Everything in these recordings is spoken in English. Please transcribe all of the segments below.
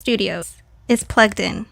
Studios is plugged in.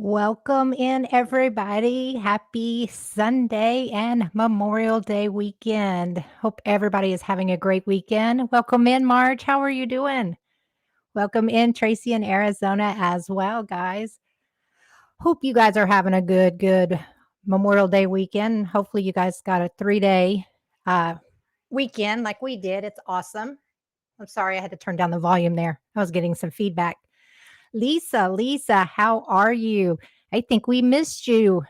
Welcome in, everybody. Happy Sunday and Memorial Day weekend. Hope everybody is having a great weekend. Welcome in, Marge. How are you doing? Welcome in, Tracy in Arizona as well, guys. Hope you guys are having a good Memorial Day weekend. Hopefully you guys got a 3-day weekend like we did. It's awesome. I'm sorry I had to turn down the volume there. I was getting some feedback. Lisa, how are you? I think we missed you.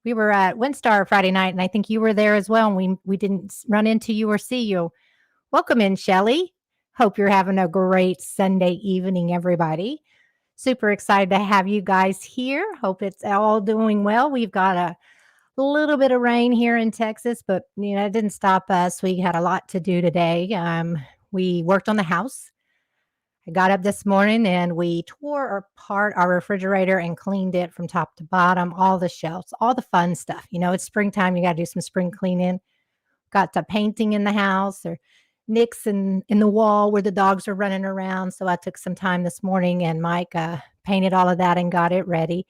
We were at WinStar Friday night, and I think you were there as well, and we didn't run into you or see you. Welcome in, Shelly. Hope you're having a great Sunday evening, everybody. Super excited to have you guys here. Hope it's all doing well. We've got a little bit of rain here in Texas, but it didn't stop us. We had a lot to do today. We worked on the house. I got up this morning and we tore apart our refrigerator and cleaned it from top to bottom, all the shelves, all the fun stuff. It's springtime. You got to do some spring cleaning. Got to painting in the house or nicks in the wall where the dogs are running around. So I took some time this morning and Mike painted all of that and got it ready.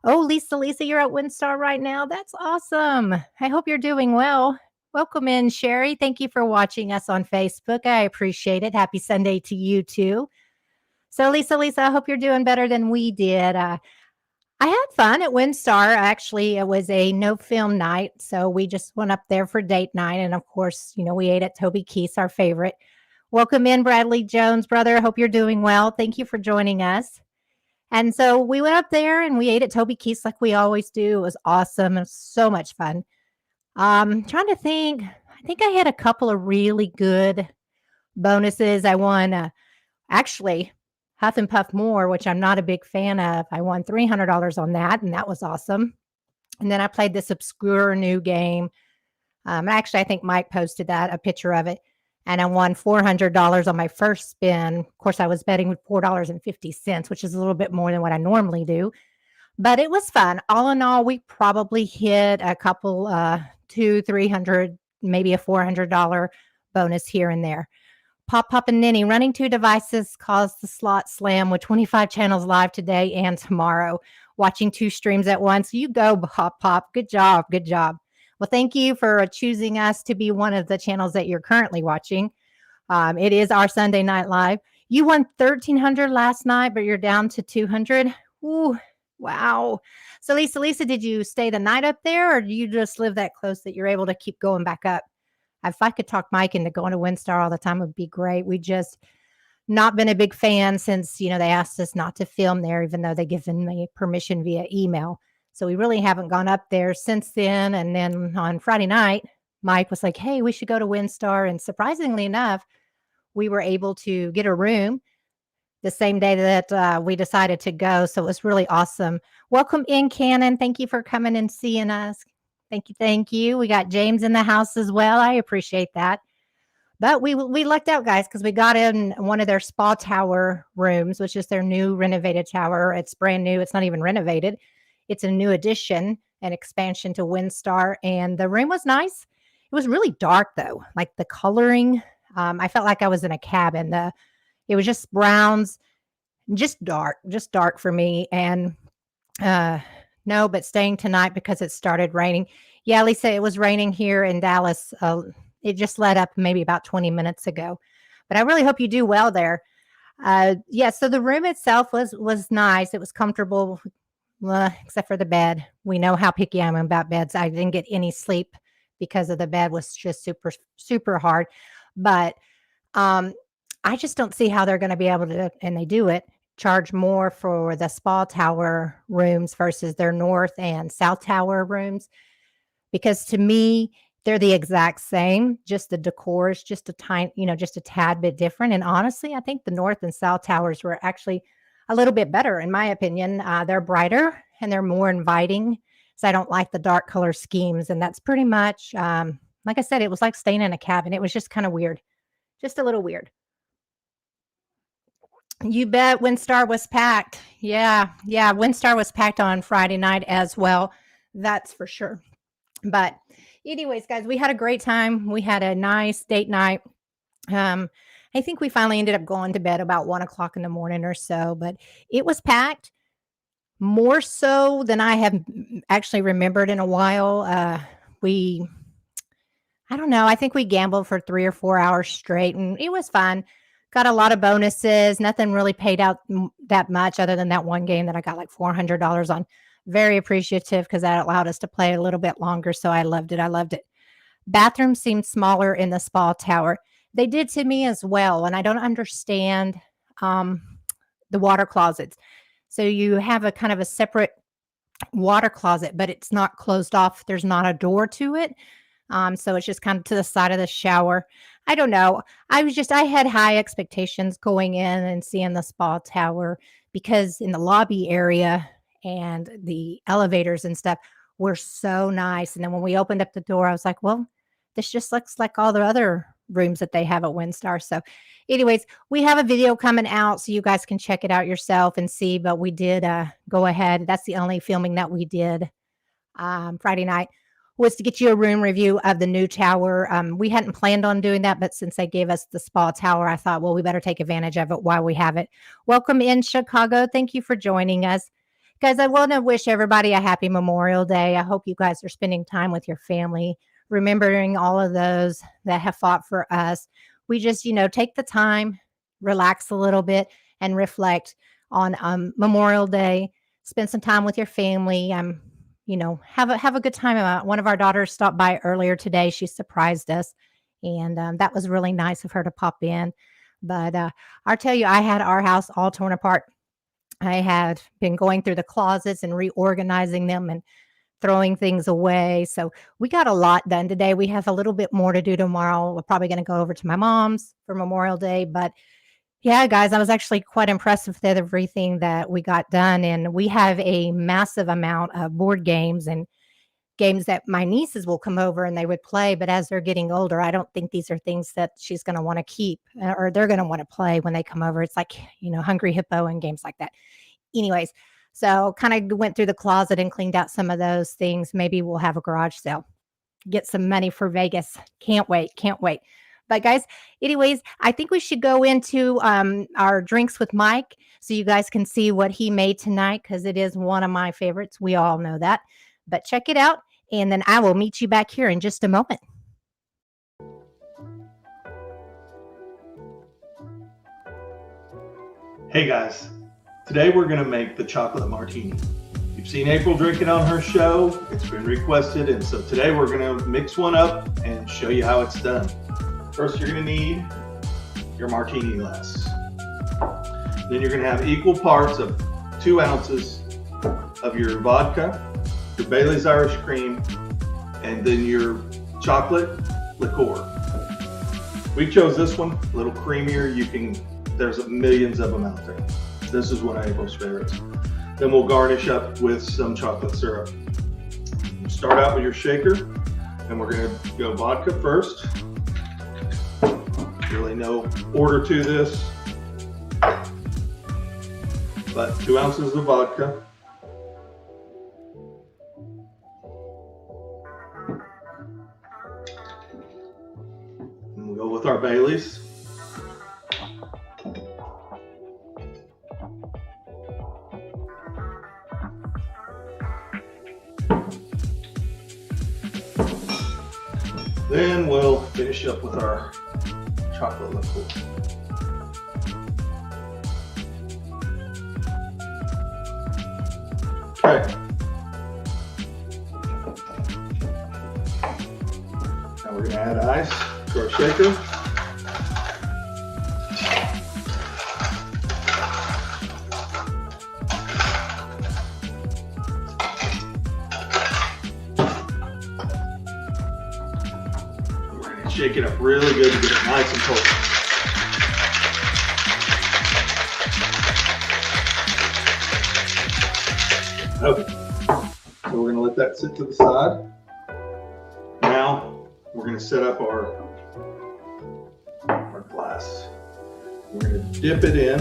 Oh, Lisa, you're at WinStar right now. That's awesome. I hope you're doing well. Welcome in, Sherry. Thank you for watching us on Facebook. I appreciate it. Happy Sunday to you too. So Lisa, I hope you're doing better than we did. I had fun at WinStar. Actually, it was a no film night. So we just went up there for date night. And of course, we ate at Toby Keith's, our favorite. Welcome in, Bradley Jones, brother. I hope you're doing well. Thank you for joining us. And so we went up there and we ate at Toby Keith's like we always do. It was awesome. It was so much fun. Trying to think. I think I had a couple of really good bonuses. I won actually Huff and Puff More, which I'm not a big fan of. I won $300 on that, and that was awesome. And then I played this obscure new game. Actually, I think Mike posted a picture of it. And I won $400 on my first spin. Of course, I was betting with $4.50, which is a little bit more than what I normally do. But it was fun. All in all, we probably hit a couple, $200-300, maybe a $400 bonus here and there. Pop and Ninny, running 2 devices caused the slot slam with 25 channels live today and tomorrow. Watching 2 streams at once. You go, Pop. Good job. Well, thank you for choosing us to be one of the channels that you're currently watching. It is our Sunday Night Live. You won $1,300 last night, but you're down to $200. Ooh, wow. So Lisa, did you stay the night up there, or do you just live that close that you're able to keep going back up? If I could talk Mike into going to WinStar all the time, it would be great. We just not been a big fan since, they asked us not to film there, even though they given me permission via email. So we really haven't gone up there since then. And then on Friday night, Mike was like, hey, we should go to WinStar. And surprisingly enough, we were able to get a room the same day that we decided to go. So it was really awesome. Welcome in, Cannon. Thank you for coming and seeing us. Thank you. We got James in the house as well. I appreciate that. But we lucked out, guys, because we got in one of their spa tower rooms, which is their new renovated tower. It's brand new. It's not even renovated. It's a new addition and expansion to WinStar. And the room was nice. It was really dark, though. Like the coloring, I felt like I was in a cabin. It was just browns, just dark for me. And no, but staying tonight because it started raining. Yeah, Lisa, it was raining here in Dallas. It just let up maybe about 20 minutes ago. But I really hope you do well there. Yeah, so the room itself was nice. It was comfortable, except for the bed. We know how picky I am about beds. I didn't get any sleep because of the bed was just super hard. But I just don't see how they're going to be able to, and they do it, charge more for the spa tower rooms versus their north and south tower rooms. Because to me, they're the exact same, just the decor is just a tiny, just a tad bit different. And honestly, I think the north and south towers were actually a little bit better, in my opinion. They're brighter and they're more inviting. So I don't like the dark color schemes. And that's pretty much, like I said, it was like staying in a cabin. It was just kind of weird, just a little weird. You bet WinStar was packed. Yeah. WinStar was packed on Friday night as well. That's for sure. But anyways, guys, we had a great time. We had a nice date night. I think we finally ended up going to bed about 1:00 in the morning or so, but it was packed more so than I have actually remembered in a while. I don't know. I think we gambled for 3 or 4 hours straight, and it was fun. Got a lot of bonuses. Nothing really paid out that much other than that one game that I got like $400 on. Very appreciative because that allowed us to play a little bit longer. So I loved it. Bathroom seemed smaller in the spa tower. They did to me as well. And I don't understand the water closets. So you have a kind of a separate water closet, but it's not closed off. There's not a door to it. So it's just kind of to the side of the shower. I don't know. I had high expectations going in and seeing the spa tower because in the lobby area and the elevators and stuff were so nice. And then when we opened up the door, I was like, well, this just looks like all the other rooms that they have at WinStar. So anyways, we have a video coming out so you guys can check it out yourself and see, but we did go ahead. That's the only filming that we did Friday night was to get you a room review of the new tower. We hadn't planned on doing that, but since they gave us the spa tower, I thought, well, we better take advantage of it while we have it. Welcome in Chicago. Thank you for joining us. Guys, I want to wish everybody a happy Memorial Day. I hope you guys are spending time with your family, remembering all of those that have fought for us. We just, take the time, relax a little bit, and reflect on Memorial Day. Spend some time with your family. Have a good time. One of our daughters stopped by earlier today. She surprised us, and that was really nice of her to pop in. But I'll tell you, I had our house all torn apart. I had been going through the closets and reorganizing them and throwing things away. So we got a lot done today. We have a little bit more to do tomorrow. We're probably going to go over to my mom's for Memorial Day. But yeah, guys, I was actually quite impressed with everything that we got done. And we have a massive amount of board games and games that my nieces will come over and they would play. But as they're getting older, I don't think these are things that she's going to want to keep or they're going to want to play when they come over. It's like, Hungry Hippo and games like that. Anyways, so kind of went through the closet and cleaned out some of those things. Maybe we'll have a garage sale, get some money for Vegas. Can't wait. But guys, anyways, I think we should go into our drinks with Mike so you guys can see what he made tonight because it is one of my favorites. We all know that. But check it out, and then I will meet you back here in just a moment. Hey guys, today we're going to make the chocolate martini. You've seen April drink it on her show. It's been requested, and so today we're going to mix one up and show you how it's done. First, you're going to need your martini glass. Then you're going to have equal parts of 2 ounces of your vodka, your Bailey's Irish cream, and then your chocolate liqueur. We chose this one, a little creamier. There's millions of them out there. This is one of April's favorites. Then we'll garnish up with some chocolate syrup. Start out with your shaker, and we're going to go vodka first. Really no order to this, but 2 ounces of vodka. And we'll go with our Baileys. Then we'll finish up with our chocolate liqueur. Okay. Now we're going to add ice to our shaker. Shake it up really good to get it nice and cold. Okay. So we're going to let that sit to the side. Now we're going to set up our glass. We're going to dip it in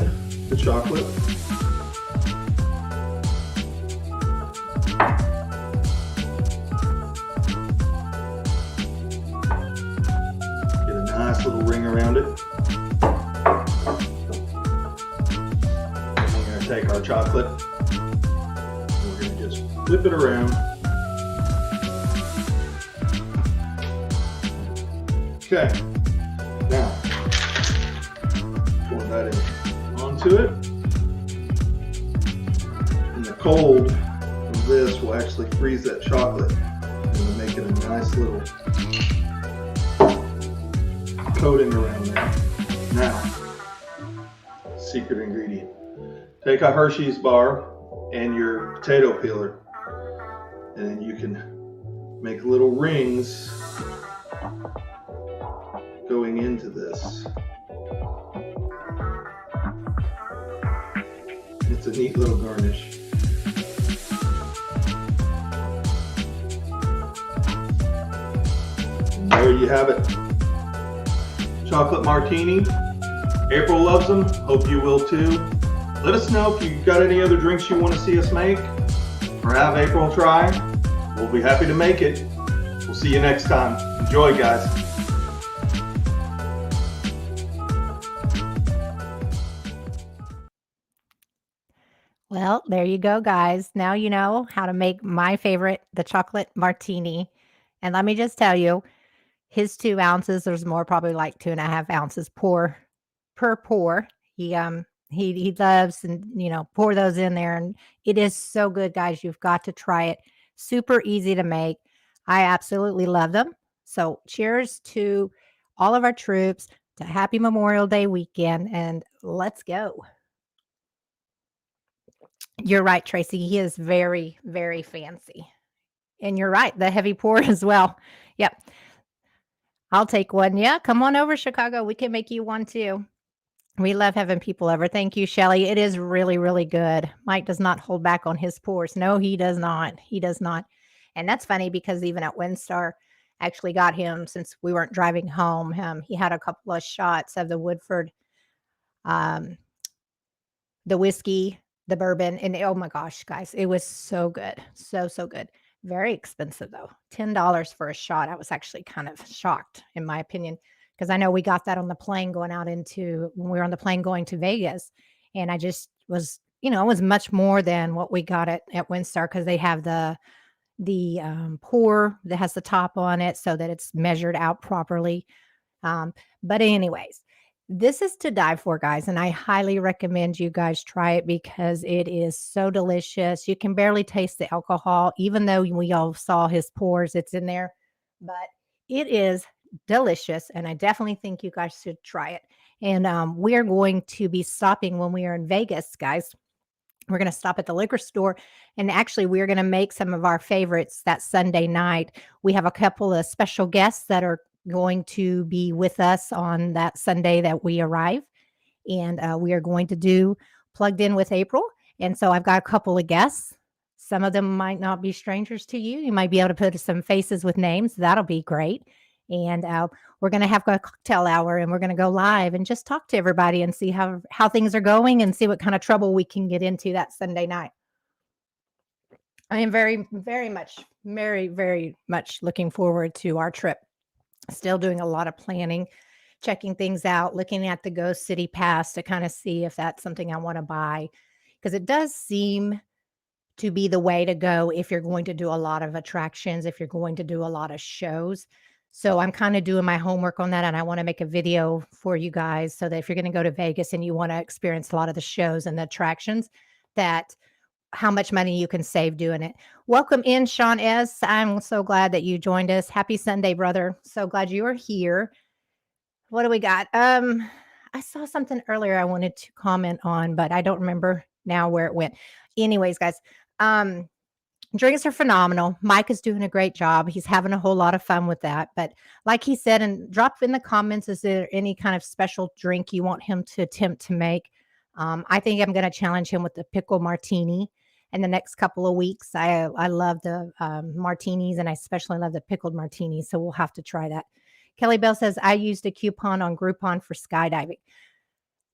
the chocolate. Get a nice little ring around it. And we're going to take our chocolate and we're going to just flip it around. Okay, now pour that in onto it. And the cold of this will actually freeze that chocolate and make it a nice little coating around there. Now, secret ingredient. Take a Hershey's bar and your potato peeler, and then you can make little rings going into this. It's a neat little garnish. And there you have it. Chocolate martini. April loves them. Hope you will too. Let us know if you've got any other drinks you want to see us make or have April try. We'll be happy to make it. We'll see you next time. Enjoy, guys. Well, there you go, guys. Now you know how to make my favorite, the chocolate martini. And let me just tell you, his 2 ounces, there's more, probably like 2.5 ounces per pour. He loves and, pour those in there. And it is so good, guys. You've got to try it. Super easy to make. I absolutely love them. So cheers to all of our troops, to happy Memorial Day weekend, and let's go. You're right, Tracy. He is very, very fancy. And you're right, the heavy pour as well. Yep. I'll take one. Yeah, come on over, Chicago. We can make you one too. We love having people over. Thank you, Shelly. It is really, really good. Mike does not hold back on his pours. No, he does not. He does not. And that's funny because even at Windstar, actually got him, since we weren't driving home, he had a couple of shots of the Woodford, the whiskey, the bourbon, and oh my gosh, guys, it was so good. So, so good. Very expensive though. $10 for a shot. I was actually kind of shocked, in my opinion, because I know we got that on the plane when we were on the plane going to Vegas. And I just was, it was much more than what we got at Windstar, because they have the pour that has the top on it so that it's measured out properly. But anyways, this is to die for, guys, and I highly recommend you guys try it because it is so delicious. You can barely taste the alcohol, even though we all saw his pours. It's in there, but it is delicious, and I definitely think you guys should try it. And we're going to be stopping when we are in Vegas, guys. We're going to stop at the liquor store, and actually we're going to make some of our favorites that Sunday night. We have a couple of special guests that are going to be with us on that Sunday that we arrive, and we are going to do Plugged In with April. And so I've got a couple of guests. Some of them might not be strangers to you. You might be able to put some faces with names. That'll be great. And we're going to have a cocktail hour, and we're going to go live and just talk to everybody and see how things are going and see what kind of trouble we can get into that Sunday night. I am very, very much looking forward to our trip. Still doing a lot of planning, checking things out, looking at the Ghost City Pass to kind of see if that's something I want to buy, because it does seem to be the way to go if you're going to do a lot of attractions, if you're going to do a lot of shows. So I'm kind of doing my homework on that, and I want to make a video for you guys so that if you're going to go to Vegas and you want to experience a lot of the shows and the attractions, that how much money you can save doing it. Welcome in, Sean S. I'm so glad that you joined us. Happy Sunday, brother. So glad you are here. What do we got? I saw something earlier I wanted to comment on, but I don't remember now where it went. Anyways, guys, drinks are phenomenal. Mike is doing a great job. He's having a whole lot of fun with that. But like he said, and drop in the comments, is there any kind of special drink you want him to attempt to make? I think I'm going to challenge him with the pickle martini. in the next couple of weeks. I love the martinis, and I especially love the pickled martinis. So we'll have to try that. Kelly Bell says, I used a coupon on Groupon for skydiving.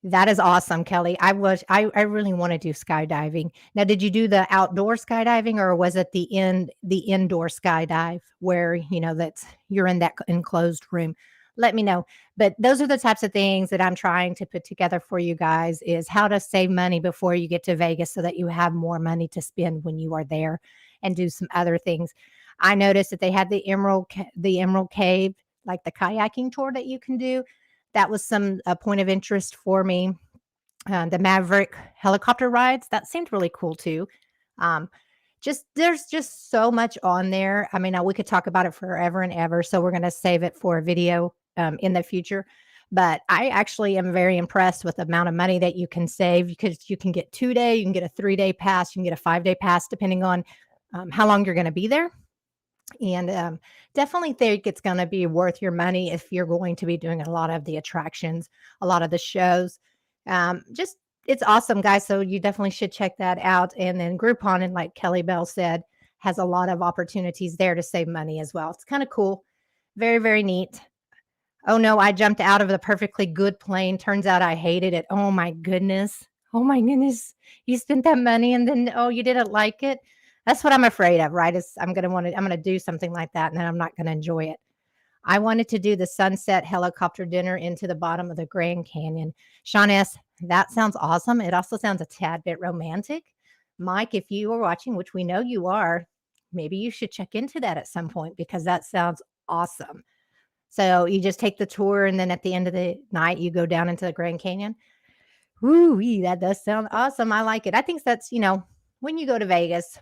That is awesome, Kelly. I really want to do skydiving. Now, did you do the outdoor skydiving, or was it the indoor skydive where, that's you're in that enclosed room? Let me know. But those are the types of things that I'm trying to put together for you guys, is how to save money before you get to Vegas so that you have more money to spend when you are there, and do some other things. I noticed that they had the Emerald Cave, like the kayaking tour that you can do. That was a point of interest for me. The Maverick helicopter rides, that seemed really cool too. There's just so much on there. I mean, we could talk about it forever and ever. So we're going to save it for a video in the future. But I actually am very impressed with the amount of money that you can save, because you can get 2-day, you can get a 3-day pass, you can get a 5-day pass, depending on how long you're going to be there. And definitely think it's going to be worth your money if you're going to be doing a lot of the attractions, a lot of the shows. It's awesome, guys. So you definitely should check that out. And then Groupon, and like Kelly Bell said, has a lot of opportunities there to save money as well. It's kind of cool. Very, very neat. Oh no, I jumped out of the perfectly good plane. Turns out I hated it. Oh my goodness. Oh my goodness. You spent that money and then, you didn't like it. That's what I'm afraid of, right? I'm going to do something like that, and then I'm not going to enjoy it. I wanted to do the sunset helicopter dinner into the bottom of the Grand Canyon. Sean S., that sounds awesome. It also sounds a tad bit romantic. Mike, if you are watching, which we know you are, maybe you should check into that at some point, because that sounds awesome. So you just take the tour, and then at the end of the night, you go down into the Grand Canyon. Ooh, that does sound awesome. I like it. I think that's, when you go to Vegas,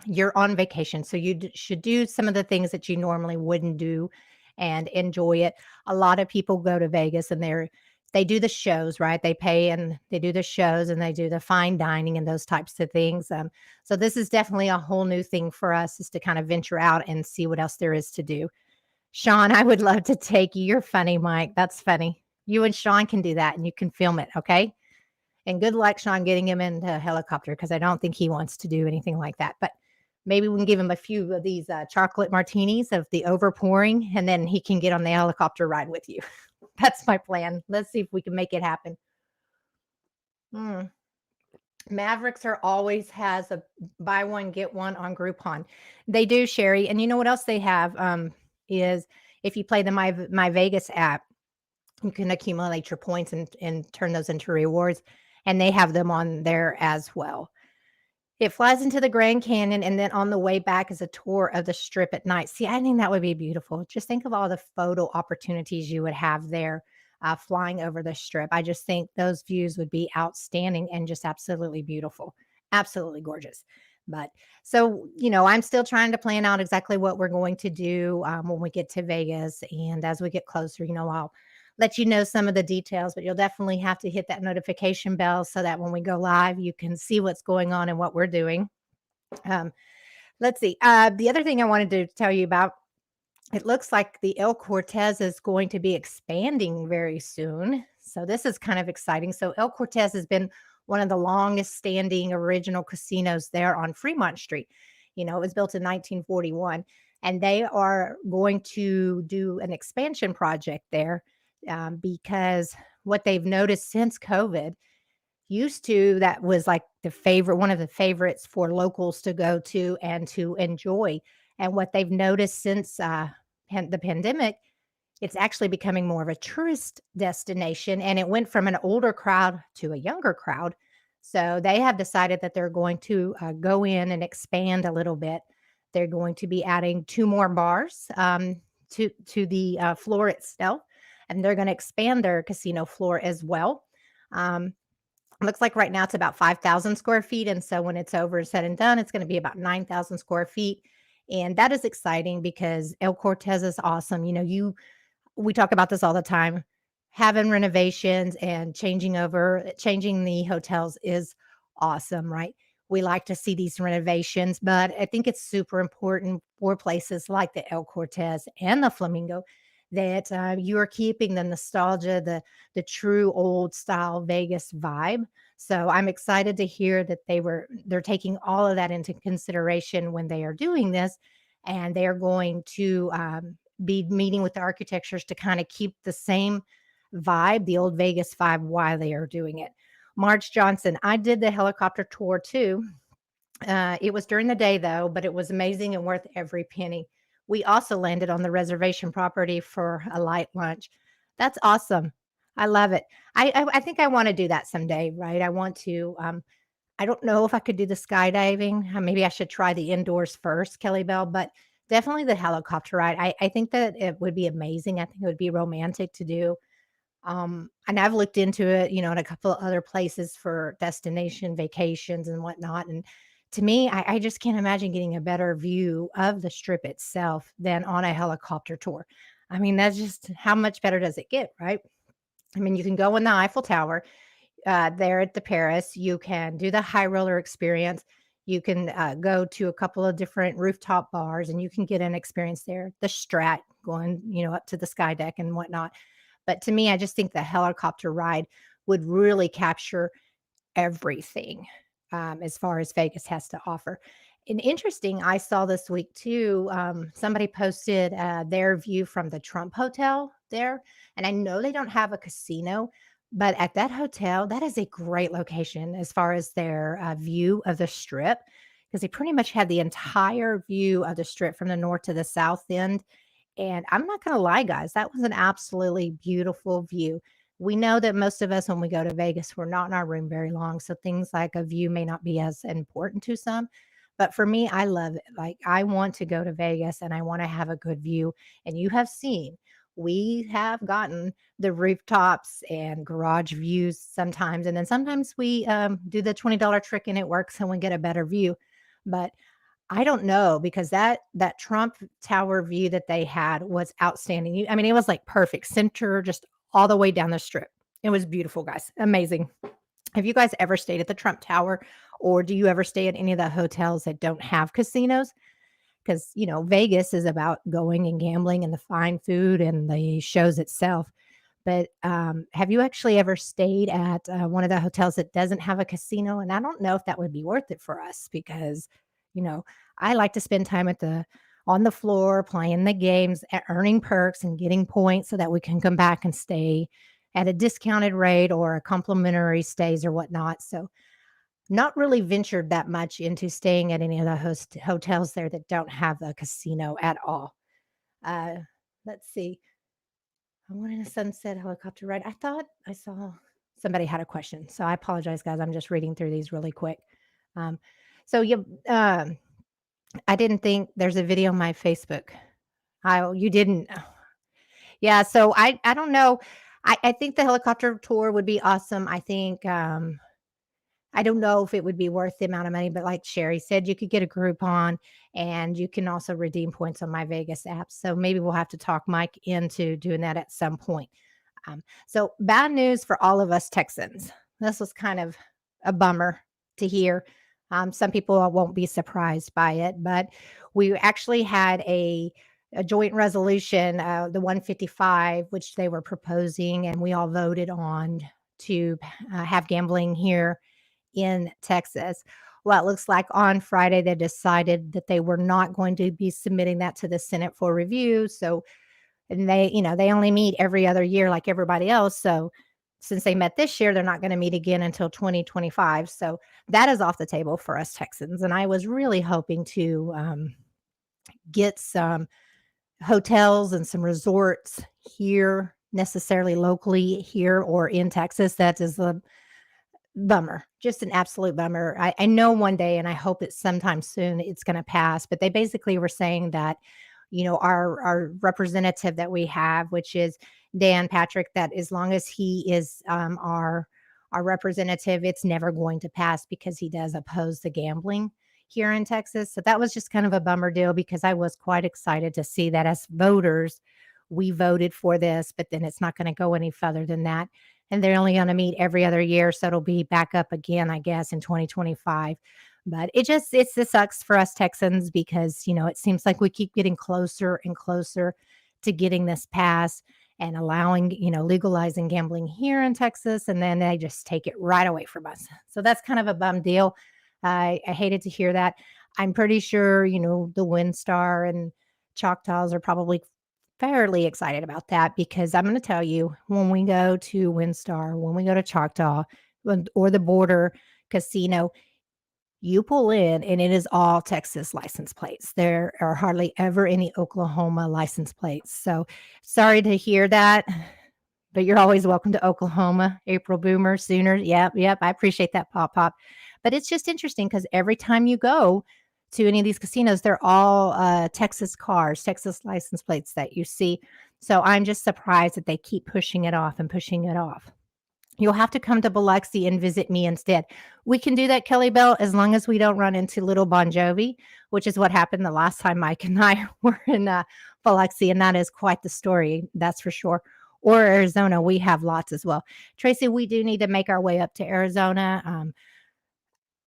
you're on vacation. So you should do some of the things that you normally wouldn't do and enjoy it. A lot of people go to Vegas and they do the shows, right? They pay and they do the shows, and they do the fine dining and those types of things. So this is definitely a whole new thing for us, is to kind of venture out and see what else there is to do. Sean, I would love to take you. You're funny, Mike. That's funny. You and Sean can do that, and you can film it. Okay. And good luck, Sean, getting him into a helicopter, because I don't think he wants to do anything like that. But maybe we can give him a few of these chocolate martinis of the overpouring, and then he can get on the helicopter ride with you. That's my plan. Let's see if we can make it happen. Mavericks always has a buy one, get one on Groupon. They do, Sherry. And you know what else they have is if you play the My Vegas app, you can accumulate your points and turn those into rewards. And they have them on there as well. It flies into the Grand Canyon, and then on the way back is a tour of the Strip at night. See, I think that would be beautiful. Just think of all the photo opportunities you would have there flying over the Strip. I just think those views would be outstanding and just absolutely beautiful. Absolutely gorgeous. But so, I'm still trying to plan out exactly what we're going to do when we get to Vegas. And as we get closer, I'll let you know some of the details, but you'll definitely have to hit that notification bell so that when we go live, you can see what's going on and what we're doing. Let's see. The other thing I wanted to tell you about, it looks like the El Cortez is going to be expanding very soon. So this is kind of exciting. So El Cortez has been one of the longest standing original casinos there on Fremont Street. It was built in 1941, and they are going to do an expansion project there. Because what they've noticed since COVID, that was like one of the favorites for locals to go to and to enjoy. And what they've noticed since the pandemic, it's actually becoming more of a tourist destination, and it went from an older crowd to a younger crowd. So they have decided that they're going to go in and expand a little bit. They're going to be adding 2 more bars to the floor itself. And they're going to expand their casino floor as well. Looks like right now it's about 5,000 square feet. And so when it's over, said and done, it's going to be about 9,000 square feet. And that is exciting because El Cortez is awesome. We talk about this all the time. Having renovations and changing the hotels is awesome, right? We like to see these renovations, but I think it's super important for places like the El Cortez and the Flamingo that you are keeping the nostalgia, the true old style Vegas vibe. So I'm excited to hear that they're taking all of that into consideration when they are doing this, and they are going to be meeting with the architectures to kind of keep the same vibe, the old Vegas vibe, while they are doing it. Marge Johnson, I did the helicopter tour too. It was during the day though, but it was amazing and worth every penny. We also landed on the reservation property for a light lunch. That's awesome. I love it. I think I want to do that someday, right? I want to. I don't know if I could do the skydiving. Maybe I should try the indoors first, Kelly Bell, but definitely the helicopter ride. I think that it would be amazing. I think it would be romantic to do. And I've looked into it, in a couple of other places for destination vacations and whatnot. And to me, I just can't imagine getting a better view of the strip itself than on a helicopter tour. I mean, that's just how much better does it get, right? I mean, you can go in the Eiffel Tower there at the Paris. You can do the high roller experience. You can go to a couple of different rooftop bars and you can get an experience there. The Strat going, up to the sky deck and whatnot. But to me, I just think the helicopter ride would really capture everything as far as Vegas has to offer. And interesting, I saw this week too, somebody posted their view from the Trump Hotel there. And I know they don't have a casino, but at that hotel, that is a great location as far as their view of the strip, because they pretty much had the entire view of the strip from the north to the south end. And I'm not going to lie, guys, that was an absolutely beautiful view. We know that most of us, when we go to Vegas, we're not in our room very long. So things like a view may not be as important to some. But for me, I love it. Like, I want to go to Vegas and I want to have a good view. And you have seen, we have gotten the rooftops and garage views sometimes. And then sometimes we do the $20 trick and it works and we get a better view. But I don't know, because that Trump Tower view that they had was outstanding. I mean, it was like perfect center, just all the way down the strip. It was beautiful, guys. Amazing. Have you guys ever stayed at the Trump Tower, or do you ever stay at any of the hotels that don't have casinos? Because, Vegas is about going and gambling and the fine food and the shows itself. But have you actually ever stayed at one of the hotels that doesn't have a casino? And I don't know if that would be worth it for us, because I like to spend time on the floor playing the games, earning perks and getting points so that we can come back and stay at a discounted rate or a complimentary stays or whatnot. So not really ventured that much into staying at any of the hotels there that don't have a casino at all. Let's see. I wanted a sunset helicopter ride. I thought I saw somebody had a question. So I apologize, guys. I'm just reading through these really quick. So I didn't think there's a video on my Facebook. You didn't. Yeah. So I don't know. I think the helicopter tour would be awesome. I think, I don't know if it would be worth the amount of money, but like Sherry said, you could get a Groupon and you can also redeem points on my Vegas app. So maybe we'll have to talk Mike into doing that at some point. So bad news for all of us Texans. This was kind of a bummer to hear. Some people won't be surprised by it, but we actually had a joint resolution, the 155, which they were proposing, and we all voted on to have gambling here in Texas. Well, it looks like on Friday they decided that they were not going to be submitting that to the Senate for review. So, and they only meet every other year like everybody else. So since they met this year, they're not going to meet again until 2025. So that is off the table for us Texans. And I was really hoping to get some hotels and some resorts here, necessarily locally here or in Texas. That is a bummer, just an absolute bummer. I know one day, and I hope it's sometime soon, it's going to pass. But they basically were saying that, our representative that we have, which is Dan Patrick, that as long as he is our representative, it's never going to pass because he does oppose the gambling here in Texas. So that was just kind of a bummer deal, because I was quite excited to see that as voters, we voted for this, but then it's not going to go any further than that. And they're only going to meet every other year. So it'll be back up again, I guess, in 2025. But it sucks for us Texans, because, it seems like we keep getting closer and closer to getting this passed. and allowing, legalizing gambling here in Texas, and then they just take it right away from us. So that's kind of a bum deal. I hated to hear that. I'm pretty sure, the WinStar and Choctaws are probably fairly excited about that, because I'm going to tell you, when we go to WinStar, when we go to Choctaw or the Border Casino, you pull in and it is all Texas license plates. There are hardly ever any Oklahoma license plates. So sorry to hear that, but you're always welcome to Oklahoma. April Boomer, Sooner. Yep. I appreciate that, Pop. But it's just interesting because every time you go to any of these casinos, they're all Texas cars, Texas license plates that you see. So I'm just surprised that they keep pushing it off and pushing it off. You'll have to come to Biloxi and visit me instead. We can do that, Kelly Bell, as long as we don't run into Little Bon Jovi, which is what happened the last time Mike and I were in Biloxi, and that is quite the story, that's for sure. Or Arizona, we have lots as well. Tracy, we do need to make our way up to Arizona.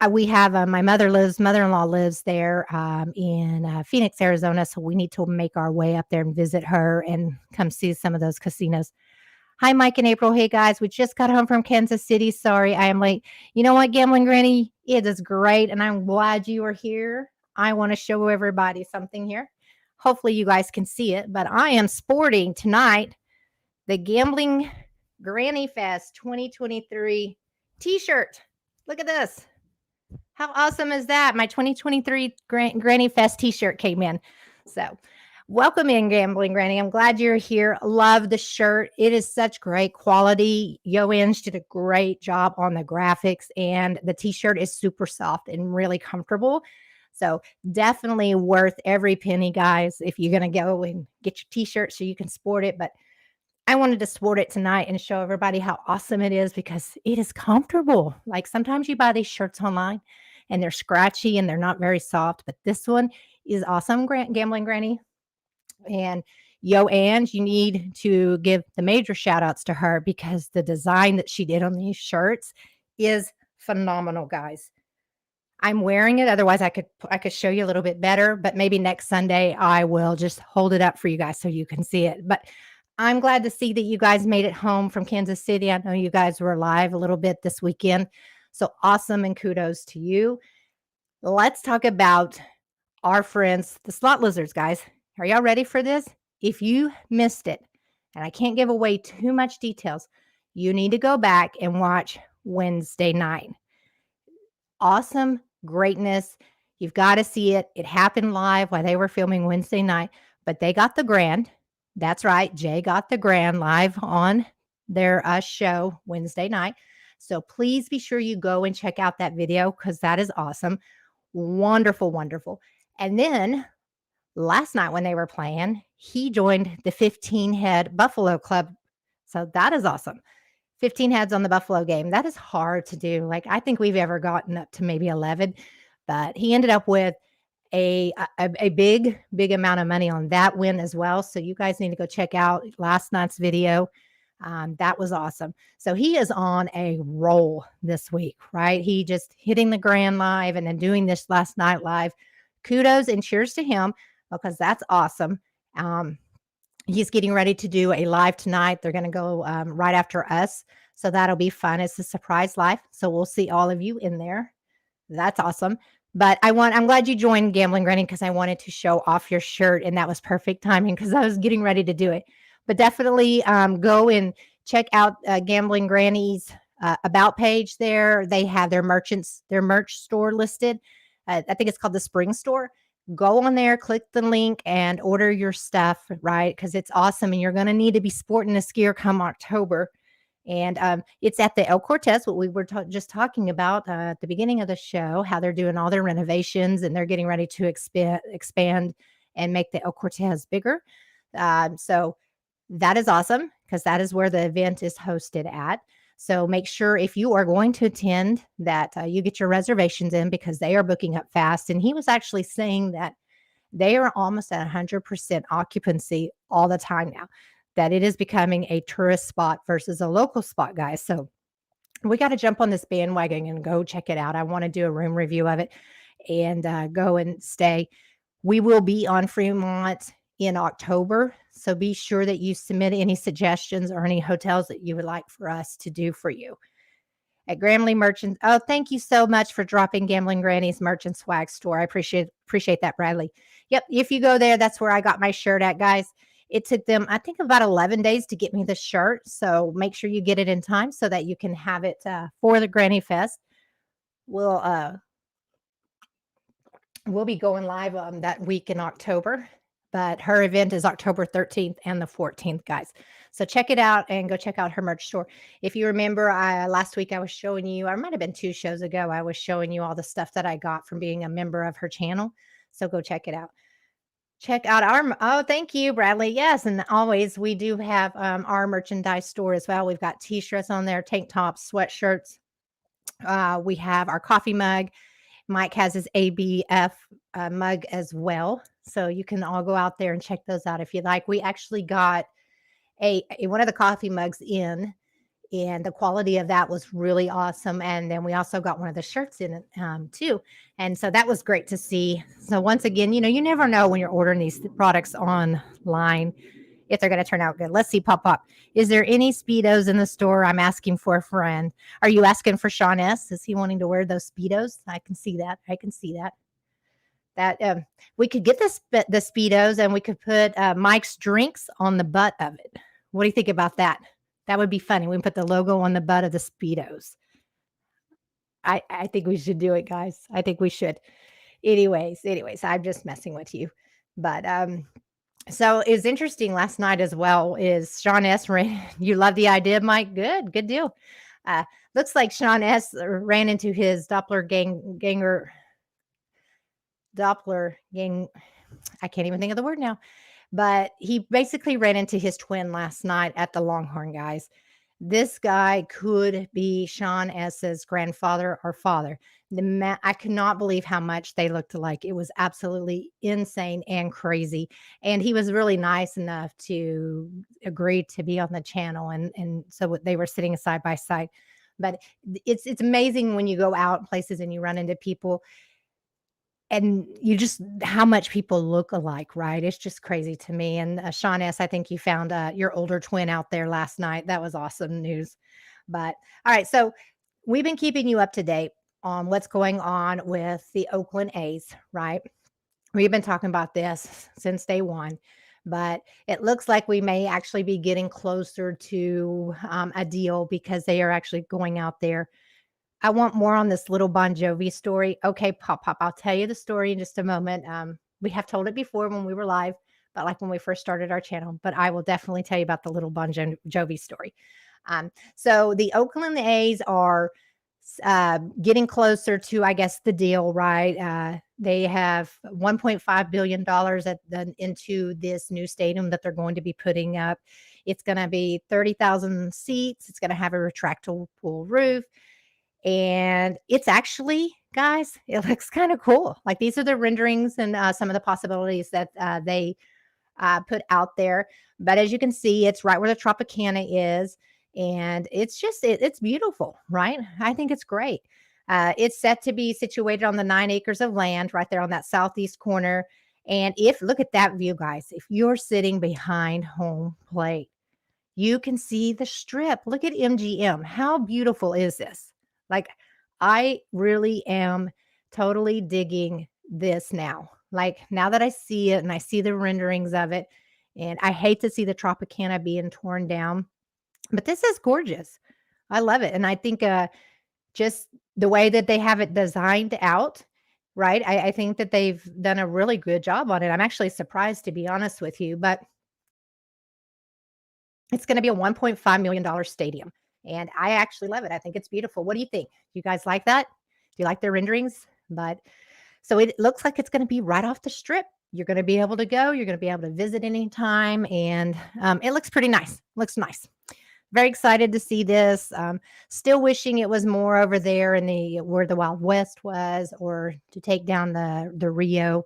We have my mother-in-law lives there in Phoenix, Arizona, so we need to make our way up there and visit her and come see some of those casinos. Hi, Mike and April. Hey, guys, we just got home from Kansas City. Sorry, I am late. You know what, Gambling Granny? It is great, and I'm glad you are here. I want to show everybody something here. Hopefully, you guys can see it, but I am sporting tonight the Gambling Granny Fest 2023 t-shirt. Look at this. How awesome is that? My 2023 Granny Fest t-shirt came in. So welcome in, Gambling Granny. I'm glad you're here. Love the shirt. It is such great quality. Yo-Inch did a great job on the graphics, and the t-shirt is super soft and really comfortable. So definitely worth every penny, guys, if you're going to go and get your t-shirt so you can sport it. But I wanted to sport it tonight and show everybody how awesome it is, because it is comfortable. Like, sometimes you buy these shirts online and they're scratchy and they're not very soft, but this one is awesome, Gambling Granny. And Ange, you need to give the major shout outs to her, because the design that she did on these shirts is phenomenal, guys. I'm wearing it. Otherwise, I could show you a little bit better, but maybe next Sunday I will just hold it up for you guys so you can see it. But I'm glad to see that you guys made it home from Kansas City. I know you guys were live a little bit this weekend. So awesome, and kudos to you. Let's talk about our friends, the slot lizards, guys. Are y'all ready for this? If you missed it, and I can't give away too much details, you need to go back and watch Wednesday night. Awesome greatness. You've got to see it. It happened live while they were filming Wednesday night, but they got the grand. That's right. Jay got the grand live on their show Wednesday night. So please be sure you go and check out that video, because that is awesome. Wonderful, wonderful. And then last night when they were playing, he joined the 15-head Buffalo Club. So that is awesome. 15 heads on the Buffalo game. That is hard to do. Like, I think we've ever gotten up to maybe 11, but he ended up with a big amount of money on that win as well. So you guys need to go check out last night's video. That was awesome. So he is on a roll this week, right? He just hitting the grand live and then doing this last night live. Kudos and cheers to him, because that's awesome. He's getting ready to do a live tonight. They're going to go right after us. So that'll be fun. It's a surprise live. So we'll see all of you in there. That's awesome. But I'm glad you joined Gambling Granny, because I wanted to show off your shirt, and that was perfect timing because I was getting ready to do it. But definitely go and check out Gambling Granny's about page there. They have their merch store listed. I think it's called the Spring Store. Go on there, click the link, and order your stuff, right? Because it's awesome, and you're going to need to be sporting this gear come October. And it's at the El Cortez, what we were just talking about at the beginning of the show, how they're doing all their renovations and they're getting ready to expand and make the El Cortez bigger. So that is awesome, because that is where the event is hosted at. So make sure, if you are going to attend, that you get your reservations in, because they are booking up fast. And he was actually saying that they are almost at 100% occupancy all the time now, that it is becoming a tourist spot versus a local spot, guys. So we got to jump on this bandwagon and go check it out. I want to do a room review of it and go and stay. We will be on Fremont in October. So be sure that you submit any suggestions or any hotels that you would like for us to do for you. At Gambling Merchants. Oh, thank you so much for dropping Gambling Granny's Merchant Swag Store. I appreciate that, Bradley. Yep, if you go there, that's where I got my shirt at, guys. It took them, I think, about 11 days to get me the shirt. So make sure you get it in time so that you can have it for the Granny Fest. We'll be going live that week in October, but her event is October 13th and the 14th, guys. So check it out and go check out her merch store. If you remember, last week I was showing you, or it might have been 2 shows ago, I was showing you all the stuff that I got from being a member of her channel. So go check it out. Check out thank you, Bradley. Yes, and always we do have our merchandise store as well. We've got t-shirts on there, tank tops, sweatshirts. We have our coffee mug. Mike has his ABF mug as well. So you can all go out there and check those out if you like. We actually got one of the coffee mugs in, and the quality of that was really awesome. And then we also got one of the shirts in it too. And so that was great to see. So once again, you never know when you're ordering these products online if they're going to turn out good. Let's see, Pop. Is there any Speedos in the store? I'm asking for a friend. Are you asking for Sean S? Is he wanting to wear those Speedos? I can see that. That we could get the Speedos and we could put Mike's drinks on the butt of it. What do you think about that? That would be funny. We can put the logo on the butt of the Speedos. I think we should do it, guys. I think we should. Anyways, I'm just messing with you. But so it's interesting last night as well is Sean S. You love the idea, Mike? Good deal. Looks like Sean S. ran into his Doppler gang. I can't even think of the word now. But he basically ran into his twin last night at the Longhorn, guys. This guy could be Sean S.'s grandfather or father. I could not believe how much they looked alike. It was absolutely insane and crazy. And he was really nice enough to agree to be on the channel. And so they were sitting side by side. But it's amazing when you go out places and you run into people and you just how much people look alike, right? It's just crazy to me. And Sean S., I think you found your older twin out there last night. That was awesome news. But all right, so we've been keeping you up to date on what's going on with the Oakland A's, right? We've been talking about this since day one, but it looks like we may actually be getting closer to a deal because they are actually going out there. I want more on this little Bon Jovi story. Okay, Pop, I'll tell you the story in just a moment. We have told it before when we were live, but like when we first started our channel, but I will definitely tell you about the little Bon Jovi story. So the Oakland A's are getting closer to, I guess, the deal, right? They have $1.5 billion into this new stadium that they're going to be putting up. It's going to be 30,000 seats. It's going to have a retractable roof. And it's actually, guys, it looks kind of cool. Like these are the renderings and some of the possibilities that they put out there. But as you can see, it's right where the Tropicana is. And it's just, it's beautiful, right? I think it's great. It's set to be situated on the 9 acres of land right there on that southeast corner. And look at that view, guys, if you're sitting behind home plate, you can see the strip. Look at MGM. How beautiful is this? Like, I really am totally digging this now. Like, now that I see it and I see the renderings of it, and I hate to see the Tropicana being torn down, but this is gorgeous. I love it. And I think just the way that they have it designed out, right? I think that they've done a really good job on it. I'm actually surprised, to be honest with you, but it's going to be a $1.5 million stadium. And I actually love it. I think it's beautiful. What do you think? You guys like that? Do you like their renderings? But so it looks like it's going to be right off the strip. You're going to be able to go. You're going to be able to visit anytime. And it looks pretty nice. Looks nice. Very excited to see this. Still wishing it was more over there in where the Wild West was, or to take down the Rio.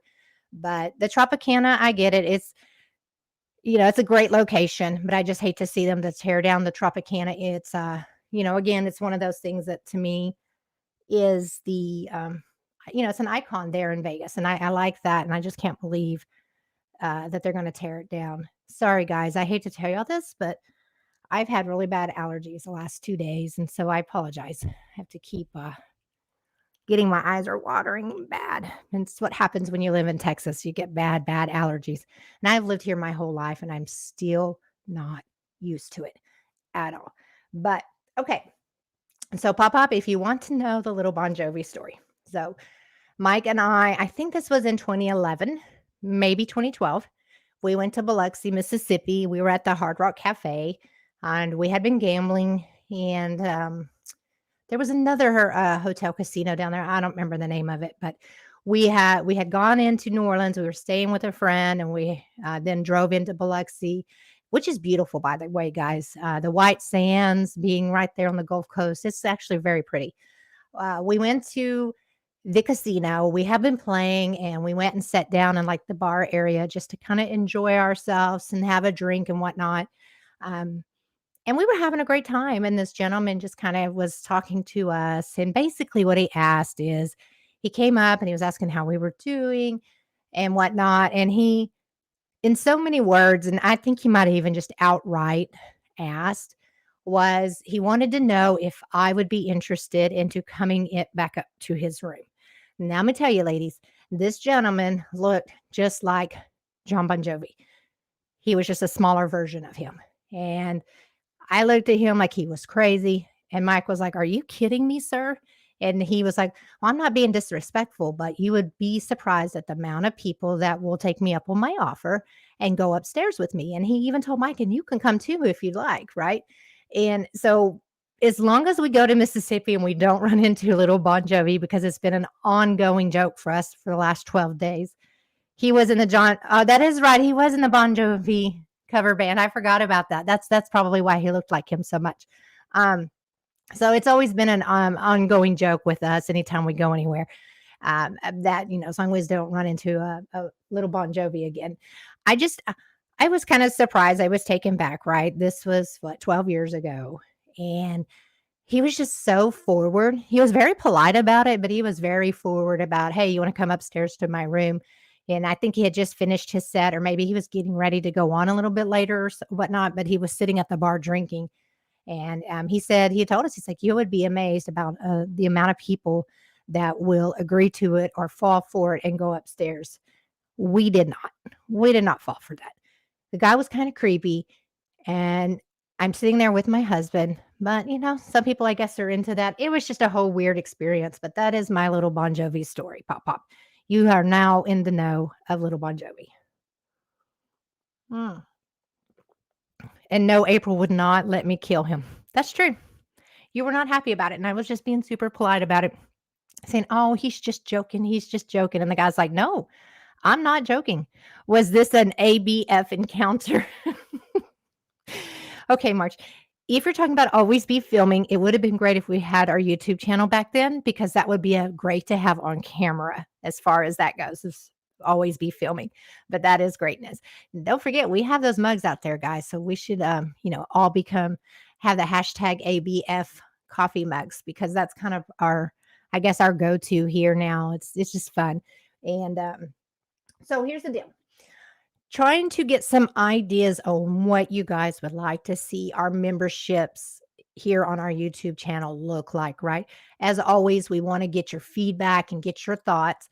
But the Tropicana, I get it. It's a great location, but I just hate to see them to tear down the Tropicana. It's, again, it's one of those things that to me is it's an icon there in Vegas. And I like that. And I just can't believe that they're going to tear it down. Sorry, guys. I hate to tell y'all this, but I've had really bad allergies the last 2 days, and so I apologize. I have to keep getting my eyes are watering bad. And it's what happens when you live in Texas. You get bad allergies. And I've lived here my whole life, and I'm still not used to it at all. But okay. So Pop, if you want to know the little Bon Jovi story. So Mike and I think this was in 2011, maybe 2012. We went to Biloxi, Mississippi. We were at the Hard Rock Cafe, and we had been gambling. And there was another hotel casino down there. I don't remember the name of it, but we had gone into New Orleans. We were staying with a friend, and we then drove into Biloxi, which is beautiful, by the way, guys. The white sands being right there on the Gulf Coast. It's actually very pretty. We went to the casino. We have been playing, and we went and sat down in like the bar area just to kind of enjoy ourselves and have a drink and whatnot. And we were having a great time. And this gentleman just kind of was talking to us. And basically what he asked is he came up and he was asking how we were doing and whatnot. And he, in so many words, and I think he might have even just outright asked, was he wanted to know if I would be interested into coming it back up to his room. Now, I'm going to tell you, ladies, this gentleman looked just like John Bon Jovi. He was just a smaller version of him. And I looked at him like he was crazy. And Mike was like, "Are you kidding me, sir?" And he was like, "Well, I'm not being disrespectful, but you would be surprised at the amount of people that will take me up on my offer and go upstairs with me." And he even told Mike, "And you can come too if you'd like." Right. And so as long as we go to Mississippi and we don't run into little Bon Jovi, because it's been an ongoing joke for us for the last 12 days. He was in the that is right. He was in the Bon Jovi cover band. I forgot about that. That's probably why he looked like him so much. So it's always been an ongoing joke with us anytime we go anywhere. That, as long as they don't run into a little Bon Jovi again. I was kind of surprised. I was taken back, right? This was 12 years ago. And he was just so forward. He was very polite about it, but he was very forward about, "Hey, you want to come upstairs to my room?" And I think he had just finished his set, or maybe he was getting ready to go on a little bit later or whatnot, but he was sitting at the bar drinking. And he told us, he's like, "You would be amazed about the amount of people that will agree to it or fall for it and go upstairs." We did not. We did not fall for that. The guy was kind of creepy, and I'm sitting there with my husband, but some people, I guess, are into that. It was just a whole weird experience, but that is my little Bon Jovi story. Pop. You are now in the know of little Bon Jovi. And no, April would not let me kill him. That's true. You were not happy about it. And I was just being super polite about it, saying, "Oh, he's just joking. He's just joking." And the guy's like, "No, I'm not joking. Was this an ABF encounter?" Okay, March. If you're talking about always be filming, it would have been great if we had our YouTube channel back then, because that would be great to have on camera as far as that goes. Is always be filming, but that is greatness. And don't forget, we have those mugs out there, guys. So we should, all have the hashtag ABF coffee mugs, because that's kind of our go-to here now. It's just fun. And so here's the deal. Trying to get some ideas on what you guys would like to see our memberships here on our YouTube channel look like, right? As always, we want to get your feedback and get your thoughts.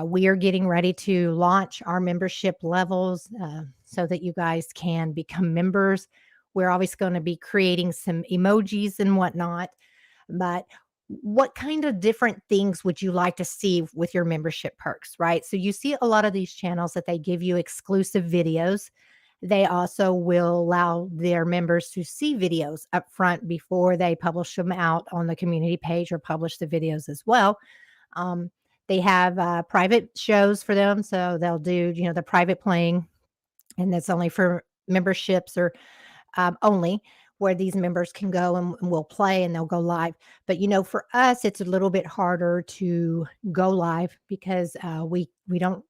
We are getting ready to launch our membership levels so that you guys can become members. We're always going to be creating some emojis and whatnot, but what kind of different things would you like to see with your membership perks, right? So you see a lot of these channels that they give you exclusive videos. They also will allow their members to see videos up front before they publish them out on the community page or publish the videos as well. They have private shows for them. So they'll do, the private playing, and that's only for memberships or only, where these members can go and will play and they'll go live. But, for us, it's a little bit harder to go live because we don't,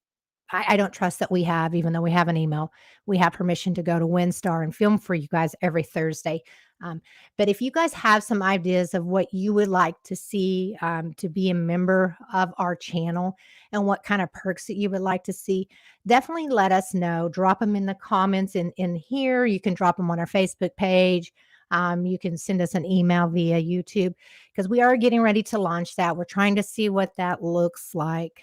I don't trust that we have, even though we have an email, we have permission to go to WinStar and film for you guys every Thursday. But if you guys have some ideas of what you would like to see to be a member of our channel and what kind of perks that you would like to see, definitely let us know. Drop them in the comments in here. You can drop them on our Facebook page. You can send us an email via YouTube because we are getting ready to launch that. We're trying to see what that looks like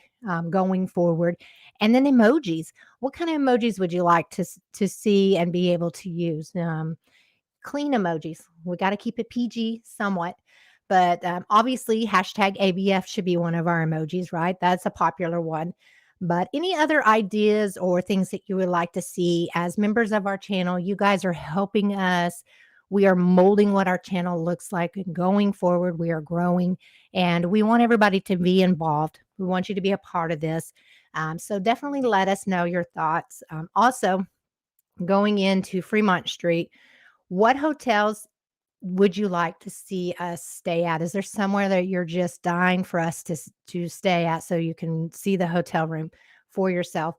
going forward. And then emojis. What kind of emojis would you like to see and be able to use? Clean emojis. We got to keep it PG somewhat. But obviously, hashtag ABF should be one of our emojis, right? That's a popular one. But any other ideas or things that you would like to see as members of our channel, you guys are helping us. We are molding what our channel looks like. And going forward, we are growing and we want everybody to be involved. We want you to be a part of this. So definitely let us know your thoughts. Also, going into Fremont Street, what hotels would you like to see us stay at? Is there somewhere that you're just dying for us to stay at so you can see the hotel room for yourself?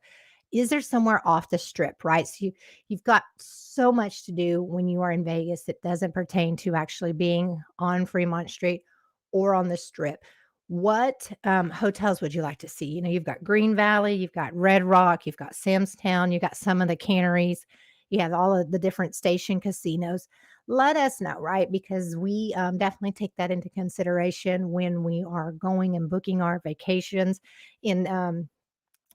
Is there somewhere off the strip, right? So you've got so much to do when you are in Vegas that doesn't pertain to actually being on Fremont Street or on the strip. What hotels would you like to see? You know, you've got Green Valley, you've got Red Rock, you've got Sam's Town, you've got some of the canneries, you have all of the different station casinos. Let us know, right? Because we definitely take that into consideration when we are going and booking our vacations. And